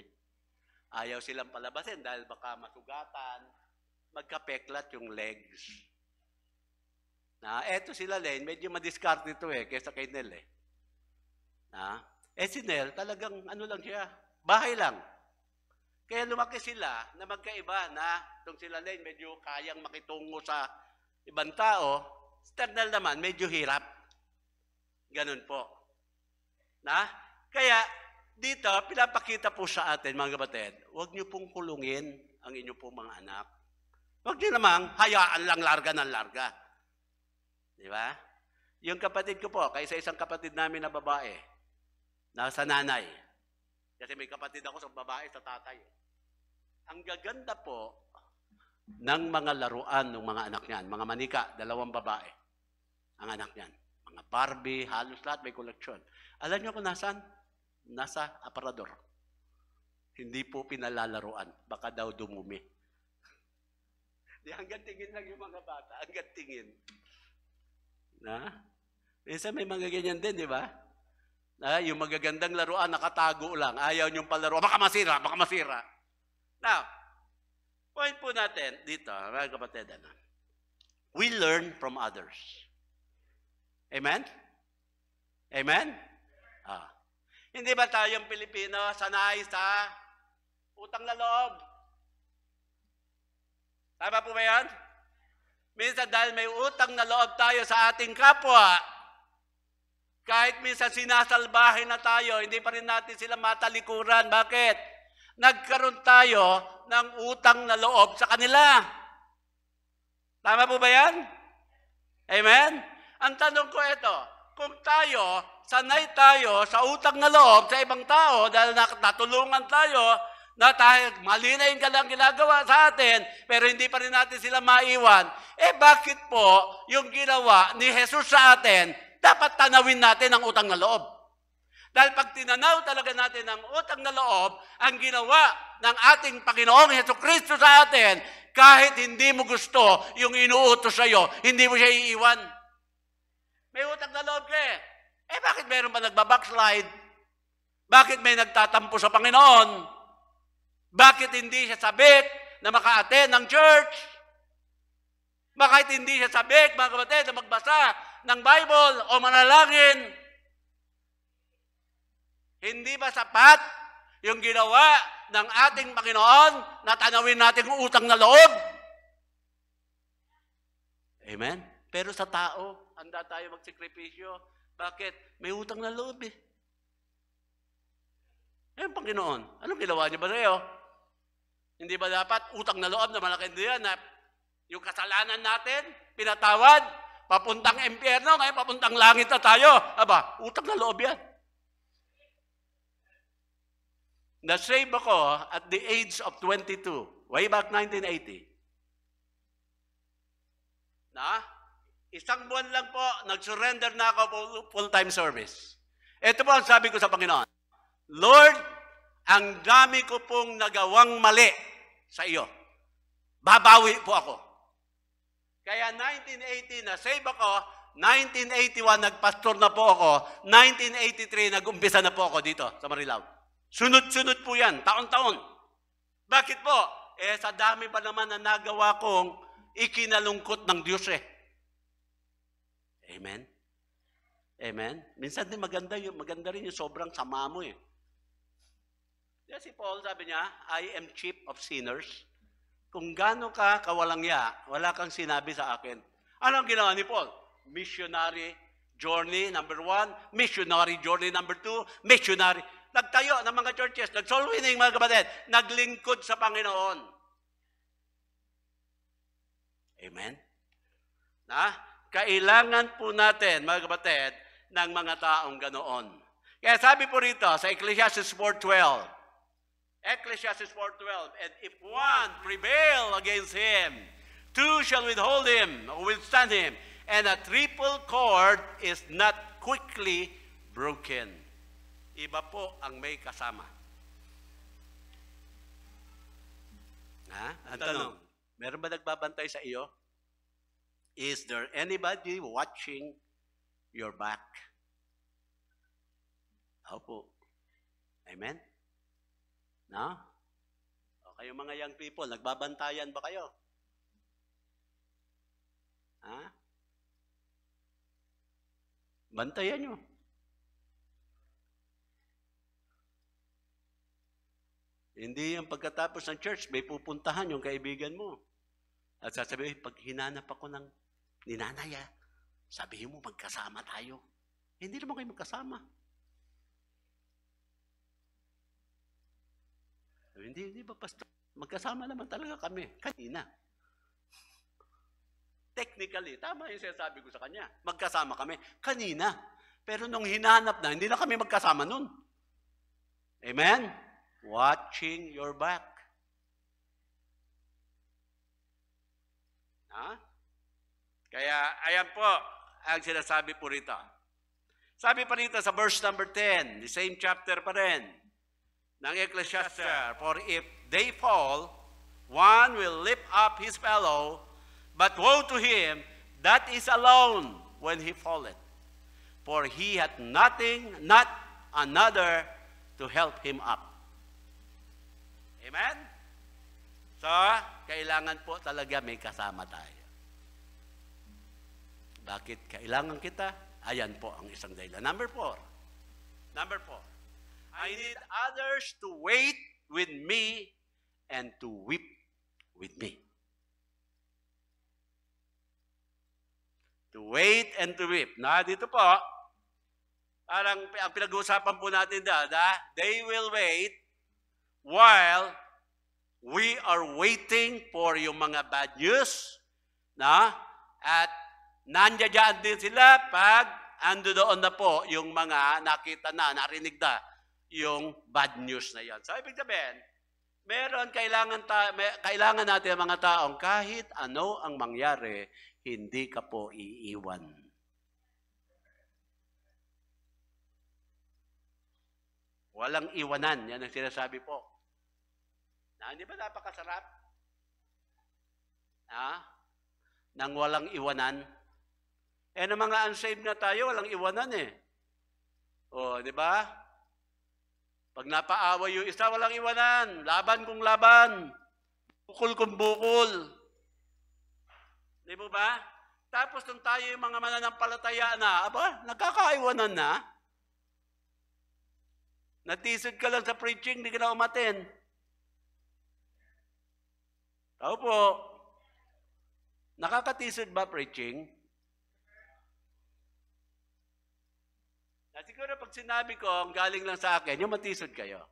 A: Ayaw silang palabasin dahil baka masugatan, magkapeklat yung legs. Eto sila Lane, medyo madiskarte ito kaysa kay Nel si Nel, talagang lang siya, bahay lang. Kaya lumaki sila na magkaiba itong sila Lane, medyo kayang makitungo sa ibang tao, si Nel naman, medyo hirap. Ganun po. Kaya, dito, pinapakita po sa atin, mga kapatid, huwag niyo pong kulungin ang inyo pong mga anak. Huwag niyo namang hayaan lang larga ng larga. Di ba? Yung kapatid ko po, kaysa isang kapatid namin na babae, nasa nanay. Kasi may kapatid ako sa babae, sa tatay. Ang gaganda po ng mga laruan ng mga anak niyan, mga manika, 2 babae, ang anak niyan. Mga Barbie, halos lahat may koleksyon. Alam niyo kung nasaan? Nasa aparador. Hindi po pinalalaruan. Baka daw dumumi. Hanggang tingin lang yung mga bata. Hanggang tingin. Minsan may mga ganyan din, di ba? Yung magagandang laruan, nakatago lang. Ayaw niyong palaruan. Baka masira, baka masira. Now, point po natin dito, mga kapatid, we learn from others. Amen? Amen? Ah. Hindi ba tayong Pilipino sanay sa utang na loob? Tama po ba yan? Minsan dahil may utang na loob tayo sa ating kapwa, kahit minsan sinasalbahin na tayo, hindi pa rin natin sila matalikuran. Bakit? Nagkaroon tayo ng utang na loob sa kanila. Tama po ba yan? Amen? Ang tanong ko ito, kung tayo, sanay tayo sa utang na loob sa ibang tao dahil natulungan tayo, na tayo, mali na yung ginagawa sa atin, pero hindi pa rin natin sila maiwan, bakit po yung ginawa ni Jesus sa atin, dapat tanawin natin ang utang na loob? Dahil pag tinanaw talaga natin ang utang na loob, ang ginawa ng ating Panginoong Hesukristo sa atin, kahit hindi mo gusto yung inuutos sa iyo, hindi mo siya iiwan. May utang na loob ka bakit meron ba nagbabackslide? Bakit may nagtatampo sa Panginoon? Bakit hindi siya sabik na maka-attend ng church? Bakit hindi siya sabik, mga kapatid, na magbasa ng Bible o manalangin? Hindi ba sapat yung ginawa ng ating Panginoon na tanawin natin ang utang na loob? Amen? Pero sa tao, handa tayo magsikripisyo. Bakit? May utang na loob Ang Panginoon, anong ginawa niya ba sa iyo? Hindi ba dapat utang na loob na malaki diyan na yung kasalanan natin, pinatawad, papuntang impyerno, ngayon papuntang langit na tayo. Aba, utang na loob yan. Na-save ako at the age of 22, way back 1980. Isang buwan lang po, nag-surrender na ako full-time service. Ito po ang sabi ko sa Panginoon, Lord, ang dami ko pong nagawang mali sa iyo. Babawi po ako. Kaya 1980 na-save ako, 1981 nagpastor na po ako, 1983 nag-umpisa na po ako dito sa Marilao. Sunod-sunod po yan, taon-taon. Bakit po? Sa dami pa naman na nagawa kong ikinalungkot ng Diyos Amen? Amen? Minsan din maganda rin yung sobrang sama mo Si Paul sabi niya, I am chief of sinners. Kung gaano ka kawalang-ya, wala kang sinabi sa akin. Ano ang ginawa ni Paul? Missionary journey number 1, missionary journey number 2, missionary. Nagtayo ng mga churches, nag-soul winning mga kapatid, naglingkod sa Panginoon. Amen? Kailangan po natin, mga kapatid, ng mga taong ganoon. Kaya sabi po rito sa Ecclesiastes 4:12, and if one prevail against him, two shall withhold him, or withstand him, and a triple cord is not quickly broken. Iba po ang may kasama. Ang tanong, meron ba nagbabantay sa iyo? Is there anybody watching your back? Opo. Amen? O kayo mga young people, nagbabantayan ba kayo? Bantayan nyo. Hindi yung pagkatapos ng church, may pupuntahan yung kaibigan mo. At sasabihin, pag hinanap ako ng ninanay, sabihin mo, magkasama tayo. Hindi naman kayo magkasama. Hindi ba, pastor? Magkasama naman talaga kami. Kanina. Technically, tama yung sinasabi ko sa kanya. Magkasama kami. Kanina. Pero nung hinanap na, hindi na kami magkasama nun. Amen? Watching your back. Kaya, ayan po ang sinasabi po rito. Sabi pa rito sa verse number 10, the same chapter pa rin, ng Ecclesiastes, for if they fall, one will lift up his fellow, but woe to him that is alone when he falleth. For he hath nothing, not another, to help him up. Amen? So, kailangan po talaga may kasama tayo. Bakit kailangan kita? Ayan po ang isang dahilan. Number 4. I need others to wait with me and to weep with me. To wait and to weep. Dito po, parang ang pinag-uusapan po natin they will wait while we are waiting for yung mga bad news, at nandiyan din sila pag ando doon na po yung mga nakita na, narinig na yung bad news na yan. So, ibig sabihin, kailangan natin mga taong kahit ano ang mangyari, hindi ka po iiwan. Walang iwanan. Yan ang sinasabi po. Hindi ba napakasarap? Nang walang iwanan. Ng mga unsaved na tayo, walang iwanan eh. Di ba? Pag napaaway yung isa, walang iwanan. Laban kung laban. Bukol kung bukol. Di ba? Tapos nung tayo yung mga mananampalataya na, nagkakaiwanan na. Natisod ka lang sa preaching, hindi ka na umaten. Tao po, nakakatisod ba preaching? Siguro pag sinabi ko, ang galing lang sa akin, yung matisod kayo.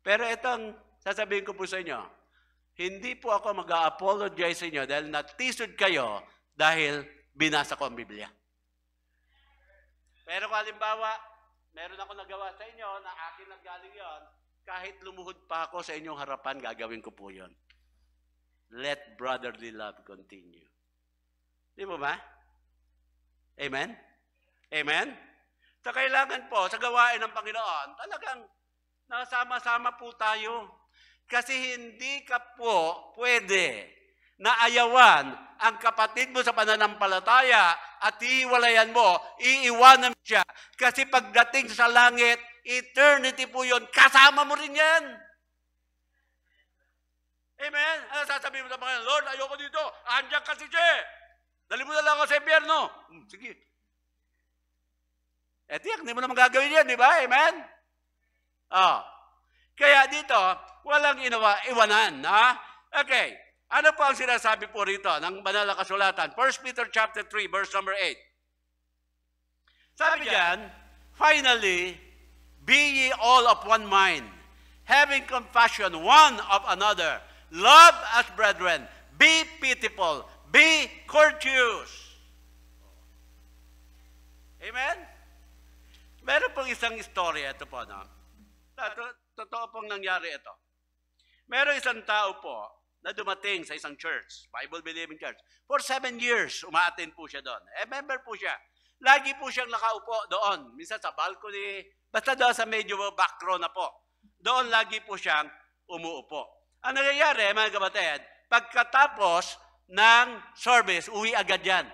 A: Pero itong sasabihin ko po sa inyo, hindi po ako mag-a-apologize sa inyo dahil natisod kayo dahil binasa ko ang Biblia. Pero kung halimbawa, meron ako nagawa sa inyo na akin naggaling yon, kahit lumuhod pa ako sa inyong harapan, gagawin ko po yon. Let brotherly love continue. Di mo ba? Amen? Amen? So kailangan po, sa gawain ng Panginoon, talagang nasama-sama po tayo. Kasi hindi ka po pwede na ayawan ang kapatid mo sa pananampalataya at iiwalayan mo, iiwanan mo siya. Kasi pagdating sa langit, eternity po yun, kasama mo rin yan. Amen? Ano sasabihin mo sa Panginoon? Lord, ayoko dito. Andiyan kasi siya. Dali mo na lang ako sa impyerno. Sige. Tiyak, hindi mo naman gagawin yan, di ba? Amen? Kaya dito, walang iwanan. Okay. Ano po ang sinasabi po rito ng banal na kasulatan? 1 Peter chapter 3, verse number 8. Sabi diyan, finally, be ye all of one mind, having compassion one of another, love as brethren, be pitiful, be courteous. Amen? Meron pong isang istorya ito po, Totoo pong nangyari ito. Meron isang tao po na dumating sa isang church, Bible-believing church. For 7 years, umaattend po siya doon. Member po siya. Lagi po siyang nakaupo doon. Minsan sa balcony, basta doon sa medyo back row na po. Doon lagi po siyang umuupo. Ang nangyayari, mga kapatid, pagkatapos ng service, uwi agad yan.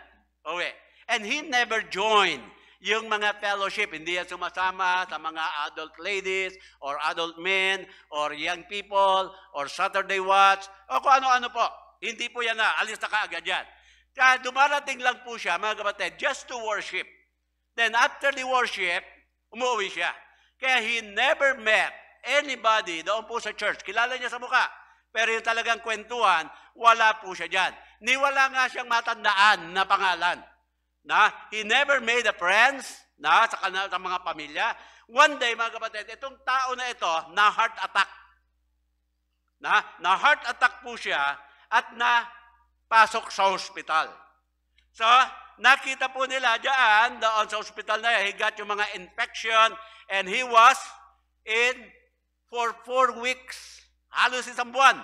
A: Uwi. And he never joined yung mga fellowship, hindi yan sumasama sa mga adult ladies or adult men or young people or Saturday watch o kung ano-ano po. Hindi po yan alis na kaagad yan. Kaya dumarating lang po siya, mga kapatid, just to worship. Then after the worship, umuwi siya. Kaya he never met anybody doon po sa church. Kilala niya sa mukha. Pero yung talagang kwentuhan, wala po siya dyan. Wala nga siyang matandaan na pangalan. He never made a friends sa mga pamilya. One day, mga kapatid, itong tao na ito, na heart attack. Na heart attack po siya at napasok sa hospital. So, nakita po nila doon sa hospital na yan, he got yung mga infection and he was in for 4 weeks. Halos isang buwan.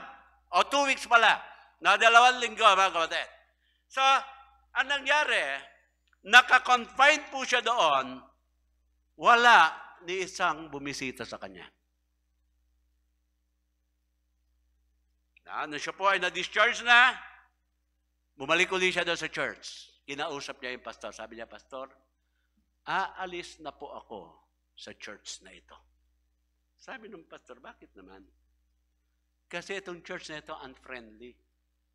A: O 2 weeks pala. 2 linggo, mga kapatid. So, ang nangyari, naka-confine po siya doon, wala ni isang bumisita sa kanya. Nung siya po ay na-discharge na, bumalik ulit siya doon sa church. Kinausap niya yung pastor. Sabi niya, Pastor, aalis na po ako sa church na ito. Sabi ng pastor, bakit naman? Kasi itong church na ito unfriendly.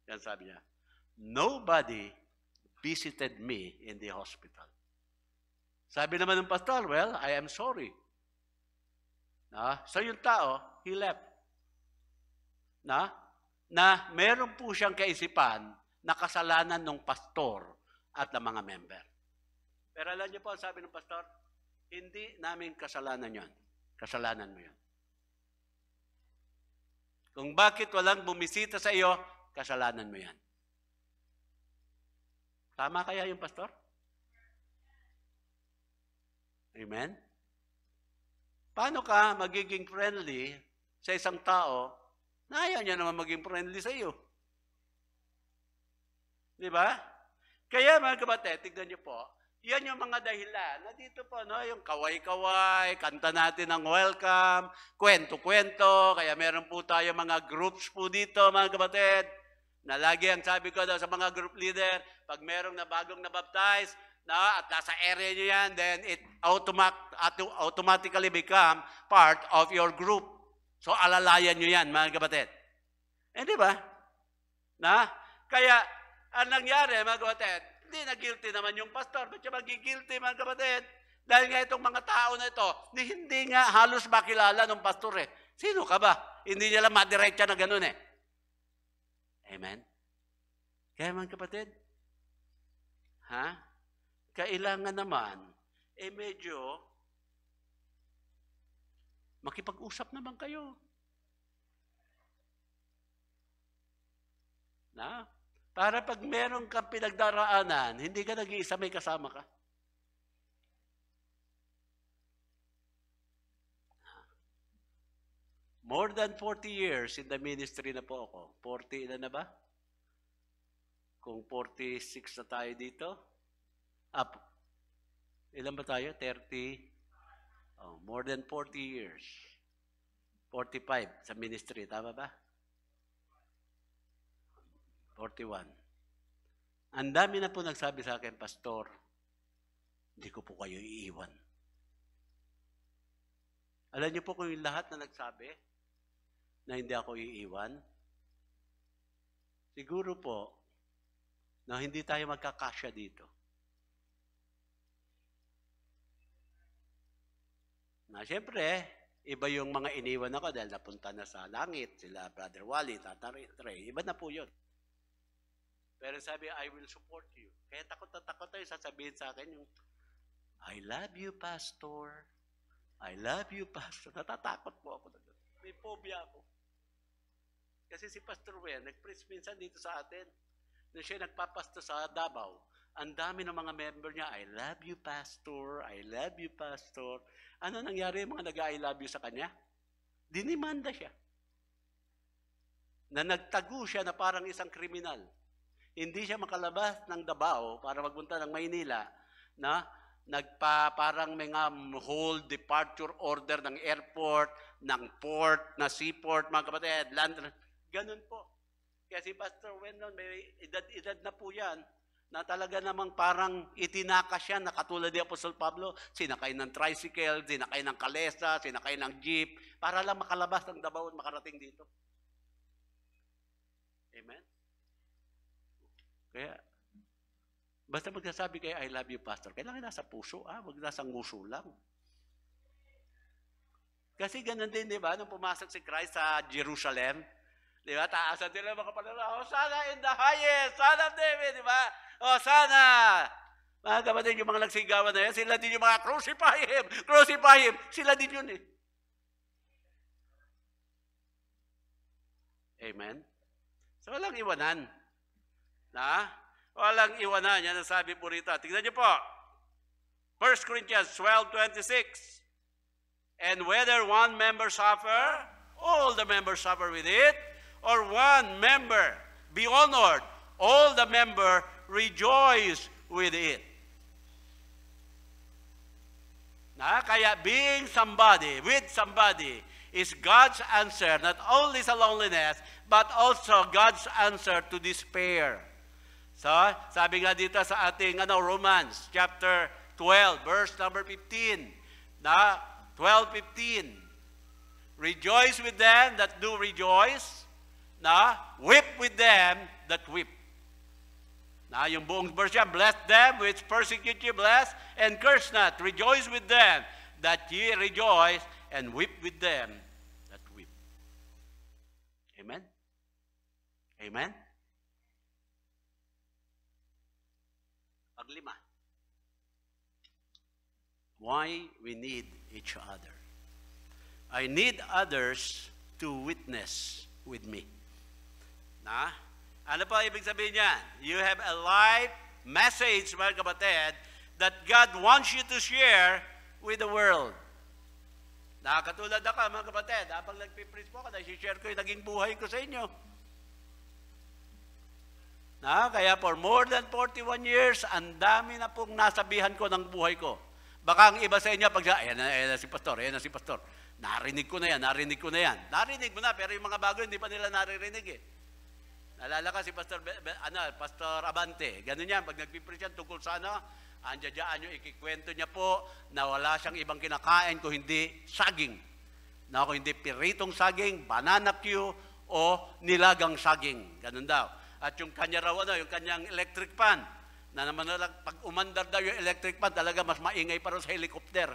A: Yan sabi niya, nobody visited me in the hospital. Sabi naman ng pastor, well, I am sorry. So yung tao, he left. Na meron po siyang kaisipan na kasalanan ng pastor at ng mga member. Pero alam niyo po, sabi ng pastor, hindi namin kasalanan yon. Kasalanan mo yon. Kung bakit walang bumisita sa iyo, kasalanan mo yan. Tama kaya yung pastor? Amen? Paano ka magiging friendly sa isang tao na ayaw niya naman maging friendly sa iyo? Di ba? Kaya mga kapatid, tignan niyo po, yan yung mga dahilan na dito po, yung kaway-kaway, kanta natin ng welcome, kwento-kwento, kaya meron po tayo mga groups po dito, mga kapatid, na lagi ang sabi ko daw sa mga group leader, pag merong na bagong nabaptize, at nasa area nyo yan, then it automatically become part of your group. So, alalayan nyo yan, mga kapatid. Di ba? Kaya, ang nangyari, mga kapatid, hindi na guilty naman yung pastor. Ba't siya magigilty, mga kapatid? Dahil nga itong mga tao na ito, hindi nga halos makilala ng pastor eh. Sino ka ba? Hindi niya lang madiretsa na ganun eh. Amen? Kaya mga kapatid, kailangan naman, medyo makipag-usap naman kayo. Para pag meron kang pinagdaraanan, hindi ka nag-iisa, may kasama ka. More than 40 years in the ministry na po ako. 40 ilan na ba? Kung 46 na tayo dito, ilan ba tayo? 30? More than 40 years. 45 sa ministry, tama ba? 41. Ang dami na po nagsabi sa akin, Pastor, hindi ko po kayo iiwan. Alam niyo po kung yung lahat na nagsabi na hindi ako iiwan, siguro po na hindi tayo magkakasya dito. Siyempre, iba yung mga iniwan ako dahil napunta na sa langit, sila Brother Wally, Tata Ray, iba na po yun. Pero sabi, I will support you. Kaya takot na takot tayo sasabihin sa akin yung, I love you, Pastor. I love you, Pastor. Natatakot po ako. May phobia ako. Kasi si Pastor Wen, nag-preach minsan dito sa atin. Nung siya nagpapasto sa Davao, ang dami ng mga member niya, I love you, Pastor. I love you, Pastor. Ano nangyari yung mga nag-I love you sa kanya? Dinimanda siya. Na nagtago siya na parang isang kriminal. Hindi siya makalabas ng Davao para magpunta ng Maynila na parang mga hold departure order ng airport, ng port, na seaport, mga kapatid, land. Ganun po. Kaya si Pastor Wen noon, may edad na po yan, na talaga namang parang itinaka siya na katulad ni Apostol Pablo, sinakay ng tricycle, sinakay ng kalesa, sinakay ng jeep, para lang makalabas ng Davao at makarating dito. Amen? Kaya, basta magsasabi kayo, I love you, Pastor, kailangan nasa puso, wag nasa nguso lang. Kasi ganun din, di ba, nung pumasok si Christ sa Jerusalem, di ba, taasan nila mga kapatid, Hosanna in the highest, Son of David, di ba? Hosanna! Mga kapatid, yung mga nagsigawan na yan, sila din yung mga crucify him, crucify him, sila din yun eh. Amen? So, walang iwanan. Walang iwanan. Yan ang sabi po rito. Tignan niyo po. 1 Corinthians 12:26. And whether one member suffer, all the members suffer with it, or one member be honored, all the member rejoice with it. Kaya being somebody, with somebody, is God's answer, not only sa loneliness, but also God's answer to despair. So, sabi nga dito sa ating Romans chapter 12, verse number 15. 12:15. Rejoice with them that do rejoice. Weep with them that weep. Na yung buong verse yan, bless them which persecute you, bless, and curse not. Rejoice with them that ye rejoice, and weep with them that weep. Amen? Amen? Paglima. Why we need each other. I need others to witness with me. Na? Ano pa ibig sabihin niyan? You have a life message, mga kapatid, that God wants you to share with the world. Nakakatulad ako, mga kapatid, habang nagpipreach po ako, nai-share ko yung naging buhay ko sa inyo. Kaya for more than 41 years, ang dami na pong nasabihan ko ng buhay ko. Baka ang iba sa inyo, pag ayan na si Pastor, ayan na si Pastor. Narinig ko na yan, narinig ko na yan. Narinig mo na, pero yung mga bago, hindi pa nila naririnig eh. Nalala ka si Pastor Abante. Ganun yan, pag nagpipreach yan tungkol sa andiyan nyo, ikikwento niya po na wala siyang ibang kinakain kung hindi saging. Na kung hindi piritong saging, banana Q, o nilagang saging. Ganun daw. At yung kanya raw, yung kanyang electric fan, na naman pag umandar daw yung electric fan, talaga mas maingay pa rin sa helicopter.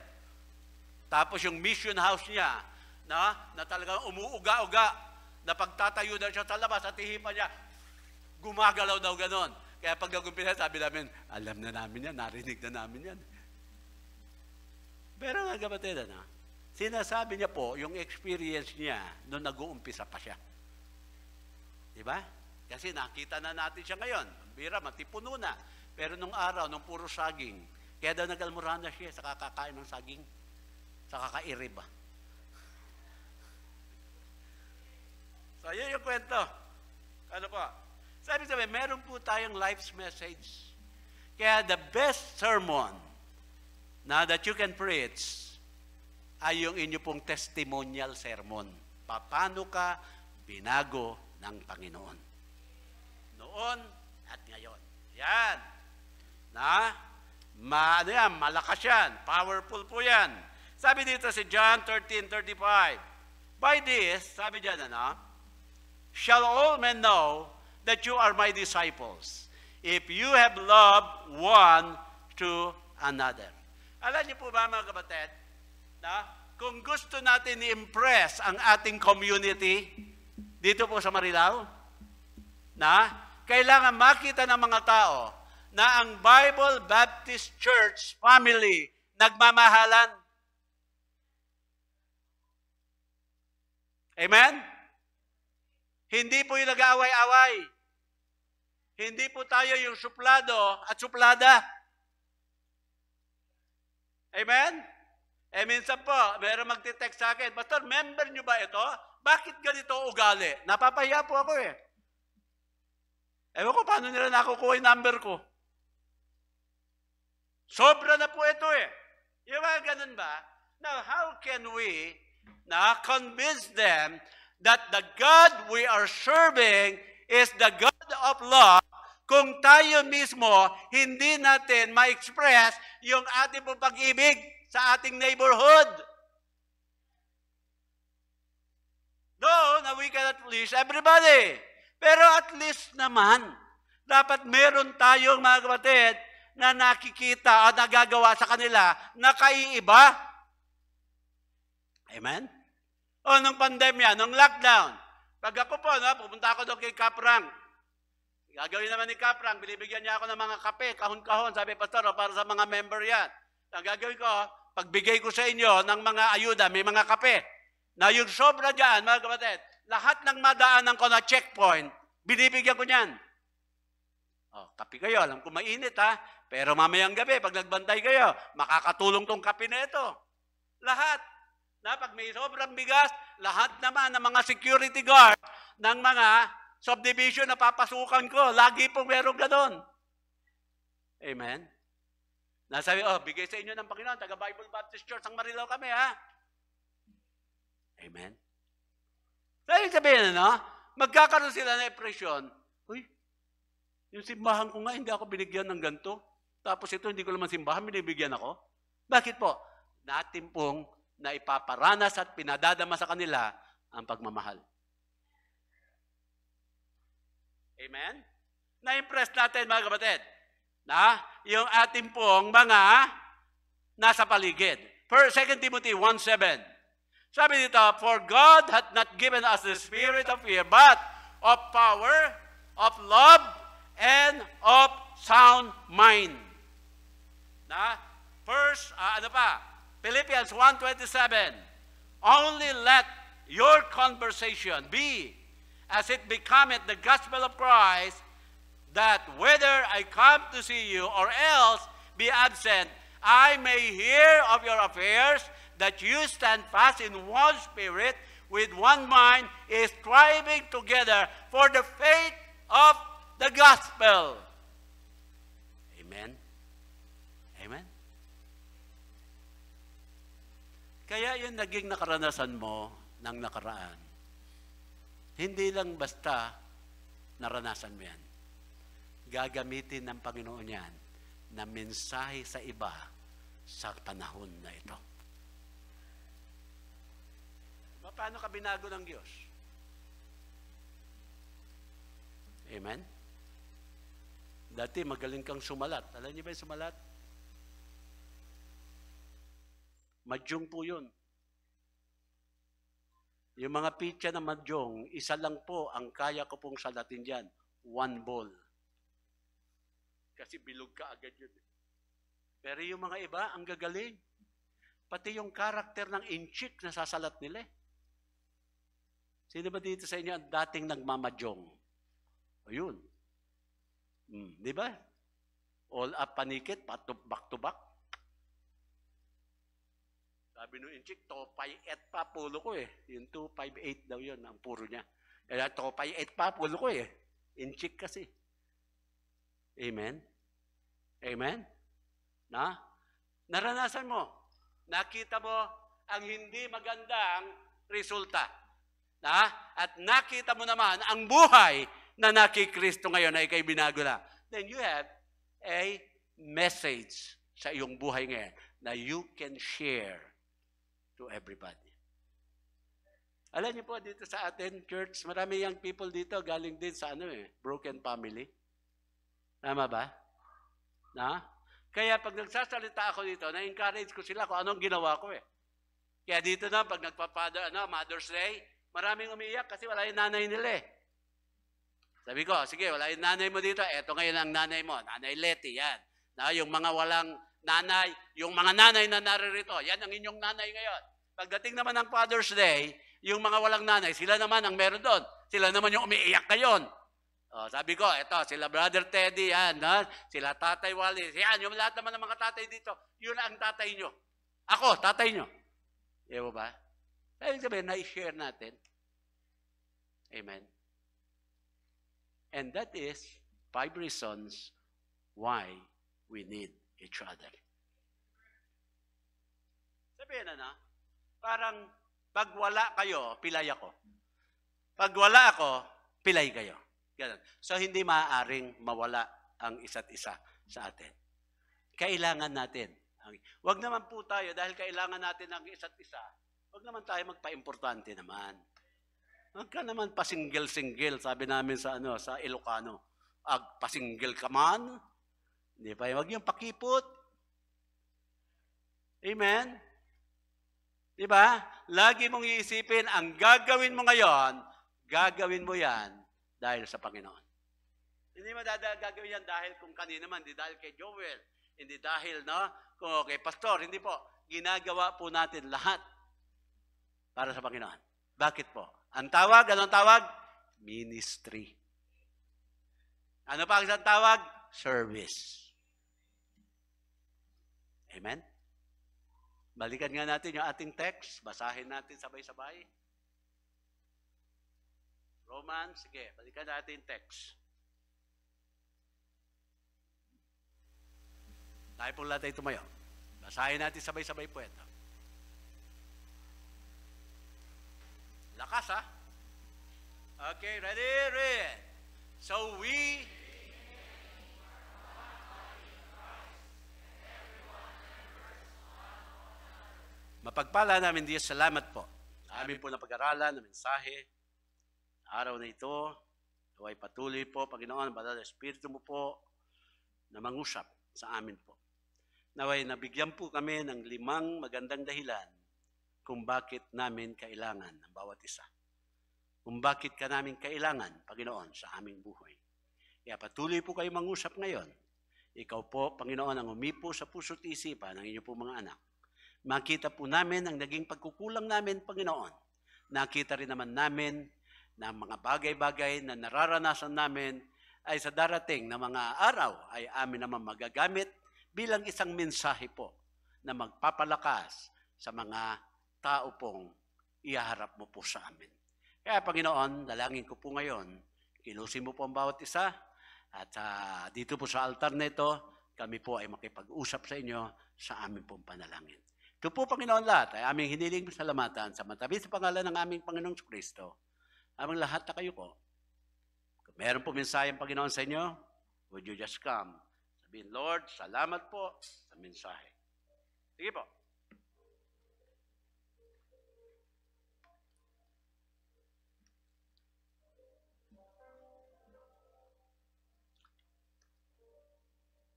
A: Tapos yung mission house niya, na talagang umuuga-uga, na pagtatayo daw siya sa labas at ihipan niya, gumagalaw daw ganon. Kaya pag nagumpisa, sabi namin, alam na namin yan, narinig na namin yan. Pero nga kapatid, sinasabi niya po, yung experience niya, nung nag-uumpisa pa siya. Diba? Kasi nakita na natin siya ngayon. Bira, matipuno na. Pero nung araw, nung puro saging, kaya daw nag-almorana siya sa kakakain ng saging, sa kakairiba. So, yun yung kwento. Ano po? Sabi, meron po tayong life's message. Kaya the best sermon that you can preach ay yung inyo pong testimonial sermon. Paano ka binago ng Panginoon? Noon at ngayon. Yan. Malakas yan. Powerful po yan. Sabi dito si John 13:35. By this, sabi dyan, shall all men know that you are my disciples, if you have loved one to another. Alam niyo po ba, mga kapatid, kung gusto natin i-impress ang ating community dito po sa Marilao, kailangan makita ng mga tao na ang Bible Baptist Church family nagmamahalan. Amen? Hindi po yung nag-aaway-away. Hindi po tayo yung suplado at suplada. Amen? Minsan po, meron magtitext sa akin, Pastor, member nyo ba ito? Bakit ganito ugali? Napapahiya po ako eh. Ewan ko, paano nila nakukuha yung number ko? Sobra na po ito eh. Yung mga ganun ba? Now, how can we convince them that the God we are serving is the God of love kung tayo mismo hindi natin ma-express yung ating pong pag-ibig sa ating neighborhood? Though, na we cannot please everybody. Pero at least naman, dapat meron tayong mga kapatid na nakikita at nagagawa sa kanila na kaiiba. Amen? O, nung pandemya, nung lockdown, pag ako po, pupunta ako doon kay Kaprang. Gagawin naman ni Kaprang, binibigyan niya ako ng mga kape, kahon-kahon, sabi, Pastor, para sa mga member yan. Ang gagawin ko, pagbigay ko sa inyo ng mga ayuda, may mga kape. Na yung sobra dyan, mga kapatid, lahat ng madaanan ko na checkpoint, binibigyan ko niyan. O, kape kayo, alam ko mainit pero mamayang gabi, pag nagbantay kayo, makakatulong tong kape na ito. Lahat. Pag may sobrang bigas, lahat naman ng mga security guard ng mga subdivision na papasukan ko, lagi pong meron ganon. Amen? Nasabi, bigay sa inyo ng Panginoon, taga Bible Baptist Church, ang Marilao kami, Amen? Sabi sabihin, magkakaroon sila ng impression, yung simbahan ko nga, hindi ako binigyan ng ganito. Tapos ito, hindi ko naman simbahan, binibigyan ako. Bakit po? Natin pong na ipaparanas at pinadadama sa kanila ang pagmamahal. Amen? Na-impress natin mga kapatid na yung ating pong mga nasa paligid. 2 Timothy 1:7. Sabi dito, for God hath not given us the spirit of fear, but of power, of love, and of sound mind. Na? First, Philippians 1:27. Only let your conversation be as it becometh the gospel of Christ, that whether I come to see you or else be absent, I may hear of your affairs, that you stand fast in one spirit, with one mind, is striving together for the faith of the gospel. Amen? Amen? Kaya yung naging nakaranasan mo ng nakaraan, hindi lang basta naranasan mo yan. Gagamitin ng Panginoon yan na mensahe sa iba sa panahon na ito. Paano ka binago ng Diyos? Amen? Dati magaling kang sumalat. Alam niyo ba yung sumalat? Madyong po yun. Yung mga pitya na madyong, isa lang po ang kaya ko pong salatin dyan. 1 ball. Kasi bilog ka agad yun. Pero yung mga iba, ang gagaling. Pati yung karakter ng inchik na sasalat nila. Sino ba dito sa inyo ang dating nagmamadyong? Ayun. Di ba? All up panikit, back to back. Sabi nung inchik, 258 pa, pulo ko eh. Yung 258 daw yun, ang puro niya. Kaya 258 pa, pulo ko eh. Inchik kasi. Amen? Amen? Na? Naranasan mo. Nakita mo ang hindi magandang resulta. Na? At nakita mo naman ang buhay na nakikristo ngayon na ikay binago na. Then you have a message sa iyong buhay ngayon na you can share to everybody. Alam niyo po dito sa atin, church, marami young people dito galing din sa broken family. Tama ba? Na? Kaya pag nagsasalita ako dito, na-encourage ko sila kung anong ginawa ko eh. Kaya dito na, pag Mother's Day, maraming umiiyak kasi wala yung nanay nila eh. Sabi ko, sige, wala yung nanay mo dito. Eto ngayon ang nanay mo, Nanay Letty, yan. Na, yung mga walang nanay, yung mga nanay na naririto, yan ang inyong nanay ngayon. Pagdating naman ng Father's Day, yung mga walang nanay, sila naman ang meron doon. Sila naman yung umiiyak ngayon. Sabi ko, eto, sila Brother Teddy, yan, sila Tatay Wally, yan, yung lahat naman ng mga tatay dito, yun ang tatay nyo. Ako, tatay nyo. Ewan ba? Ibig sabihin, na-share natin. Amen. And that is 5 reasons why we need each other. Sabihin na, parang pag wala kayo, pilay ako. Pag wala ako, pilay kayo. Ganun. So, hindi maaaring mawala ang isa't isa sa atin. Kailangan natin. Huwag naman po tayo, dahil kailangan natin ang isa't isa, huwag naman tayo magpa-importante naman. Huwag ka naman pasinggil-singgil, sabi namin sa Ilocano. Pasinggil ka man. Hindi pa, huwag yung pakipot. Amen? Diba? Lagi mong iisipin, ang gagawin mo ngayon, gagawin mo yan dahil sa Panginoon. Hindi mo gagawin yan dahil kung kanina man, hindi dahil kay Joel, hindi dahil kung kay Pastor, hindi po. Ginagawa po natin lahat para sa Panginoon. Bakit po? Ang tawag, anong tawag? Ministry. Ano pa ang isang tawag? Service. Amen? Balikan nga natin yung ating text. Basahin natin sabay-sabay. Romans, sige, balikan natin yung text. Tayo po lahat ay tumayo. Basahin natin sabay-sabay po ito. Lakas, ha? Okay, ready? Read. So we... Mapagpala namin Diyos, salamat po. Amin po na pag-aralan ng mensahe. Araw na ito, Naway patuloy po, Panginoon, Banal na Espiritu mo po na mangusap sa amin po. Naway nabigyan po kami ng 5 magandang dahilan kung bakit namin kailangan ang bawat isa. Kung bakit ka namin kailangan, Panginoon, sa aming buhay. Kaya patuloy po kayo mangusap ngayon. Ikaw po, Panginoon, ang umipo sa puso't isipan ng inyo po mga anak. Makita po namin ang naging pagkukulang namin, Panginoon. Nakita rin naman namin na mga bagay-bagay na nararanasan namin ay sa darating na mga araw ay amin naman magagamit bilang isang mensahe po na magpapalakas sa mga tao pong ihaharap mo po sa amin. Kaya Panginoon, dalangin ko po ngayon, kilusin mo po ang bawat isa at dito po sa altar nito, kami po ay makipag-usap sa inyo sa aming pong panalangin. Ito po Panginoon lahat ay aming hiniling salamatan sa matamis sa pangalan ng aming Panginoong Kristo. Aming lahat na kayo po. Kung meron po mensaheng Panginoon sa inyo, would you just come? Sabihin, Lord, salamat po sa mensahe. Sige po.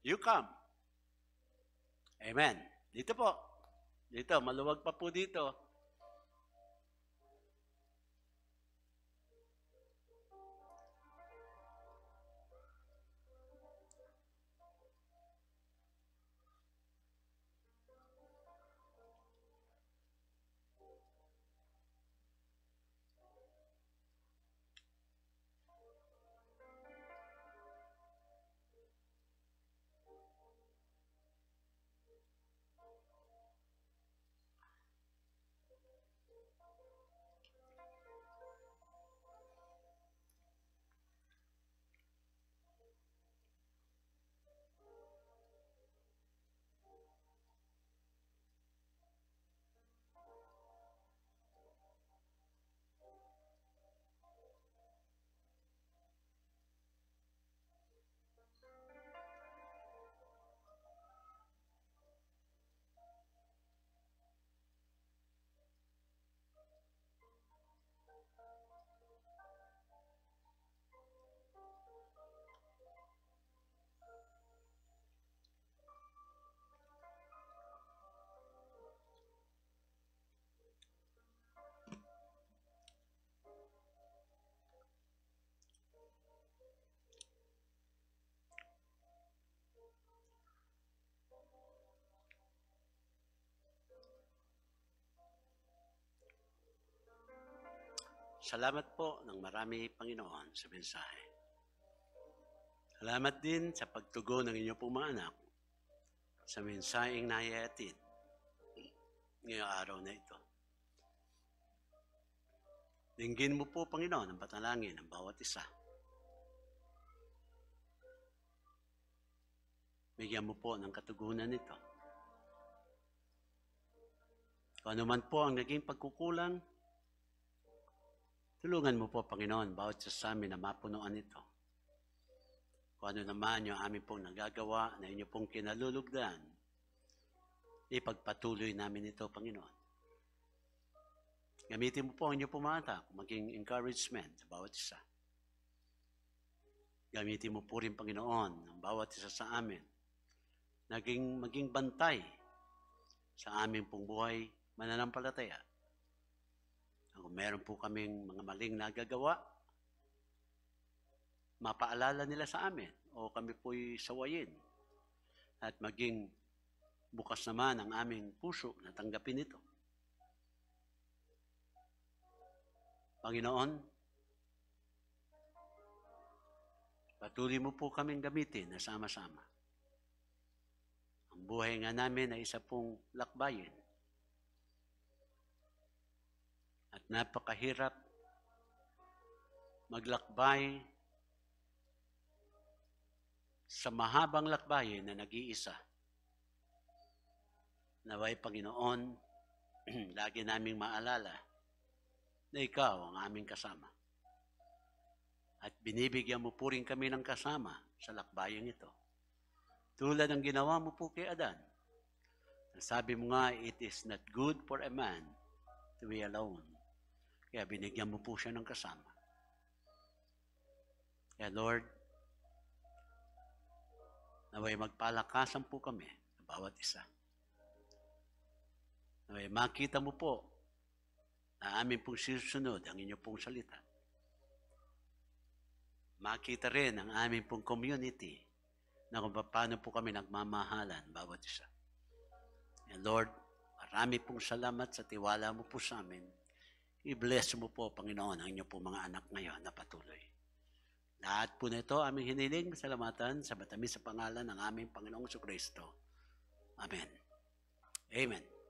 A: You come. Amen. Dito po. Dito, maluwag pa po dito. Salamat po ng marami, Panginoon, sa mensahe. Salamat din sa pagtugon ng inyong pong mga anak sa mensaheng naihatid ngayong araw na ito. Dinggin mo po, Panginoon, ang patalangin ng bawat isa. Bigyan mo po ng katugunan nito. Kung ano man po ang naging pagkukulang, tulungan mo po, Panginoon, bawat isa sa amin na mapunuan ito. Kung ano naman yung aming pong nagagawa na inyo pong kinalulugdan, ipagpatuloy namin ito, Panginoon. Gamitin mo po ang inyong pumata, maging encouragement sa bawat isa. Gamitin mo po rin, Panginoon, ang bawat isa sa amin, maging bantay sa aming pong buhay mananampalataya. Kung meron po kaming mga maling nagagawa, mapaalala nila sa amin o kami po'y sawayin at maging bukas naman ang aming puso na tanggapin ito. Panginoon, patuloy mo po kaming gamitin na sama-sama. Ang buhay nga namin ay isa pong lakbayin. At napakahirap maglakbay sa mahabang lakbayin na nag-iisa. Naway Panginoon, lagi naming maalala na ikaw ang aming kasama. At binibigyan mo po rin kami ng kasama sa lakbayin ito. Tulad ng ginawa mo po kay Adan. Sabi mo nga, it is not good for a man to be alone. Kaya binigyan mo po siya ng kasama. Kaya Lord, naway magpalakasan po kami sa bawat isa. Naway makita mo po na amin pong sinusunod ang inyo pong salita. Makita rin ang aming pong community na kung paano po kami nagmamahalan bawat isa. And Lord, marami pong salamat sa tiwala mo po sa amin. I-bless mo po, Panginoon, ang inyo pong mga anak ngayon na patuloy. Lahat po na ito aming hiniling, salamatan sa matamis sa pangalan ng aming Panginoong Kristo. Amen. Amen.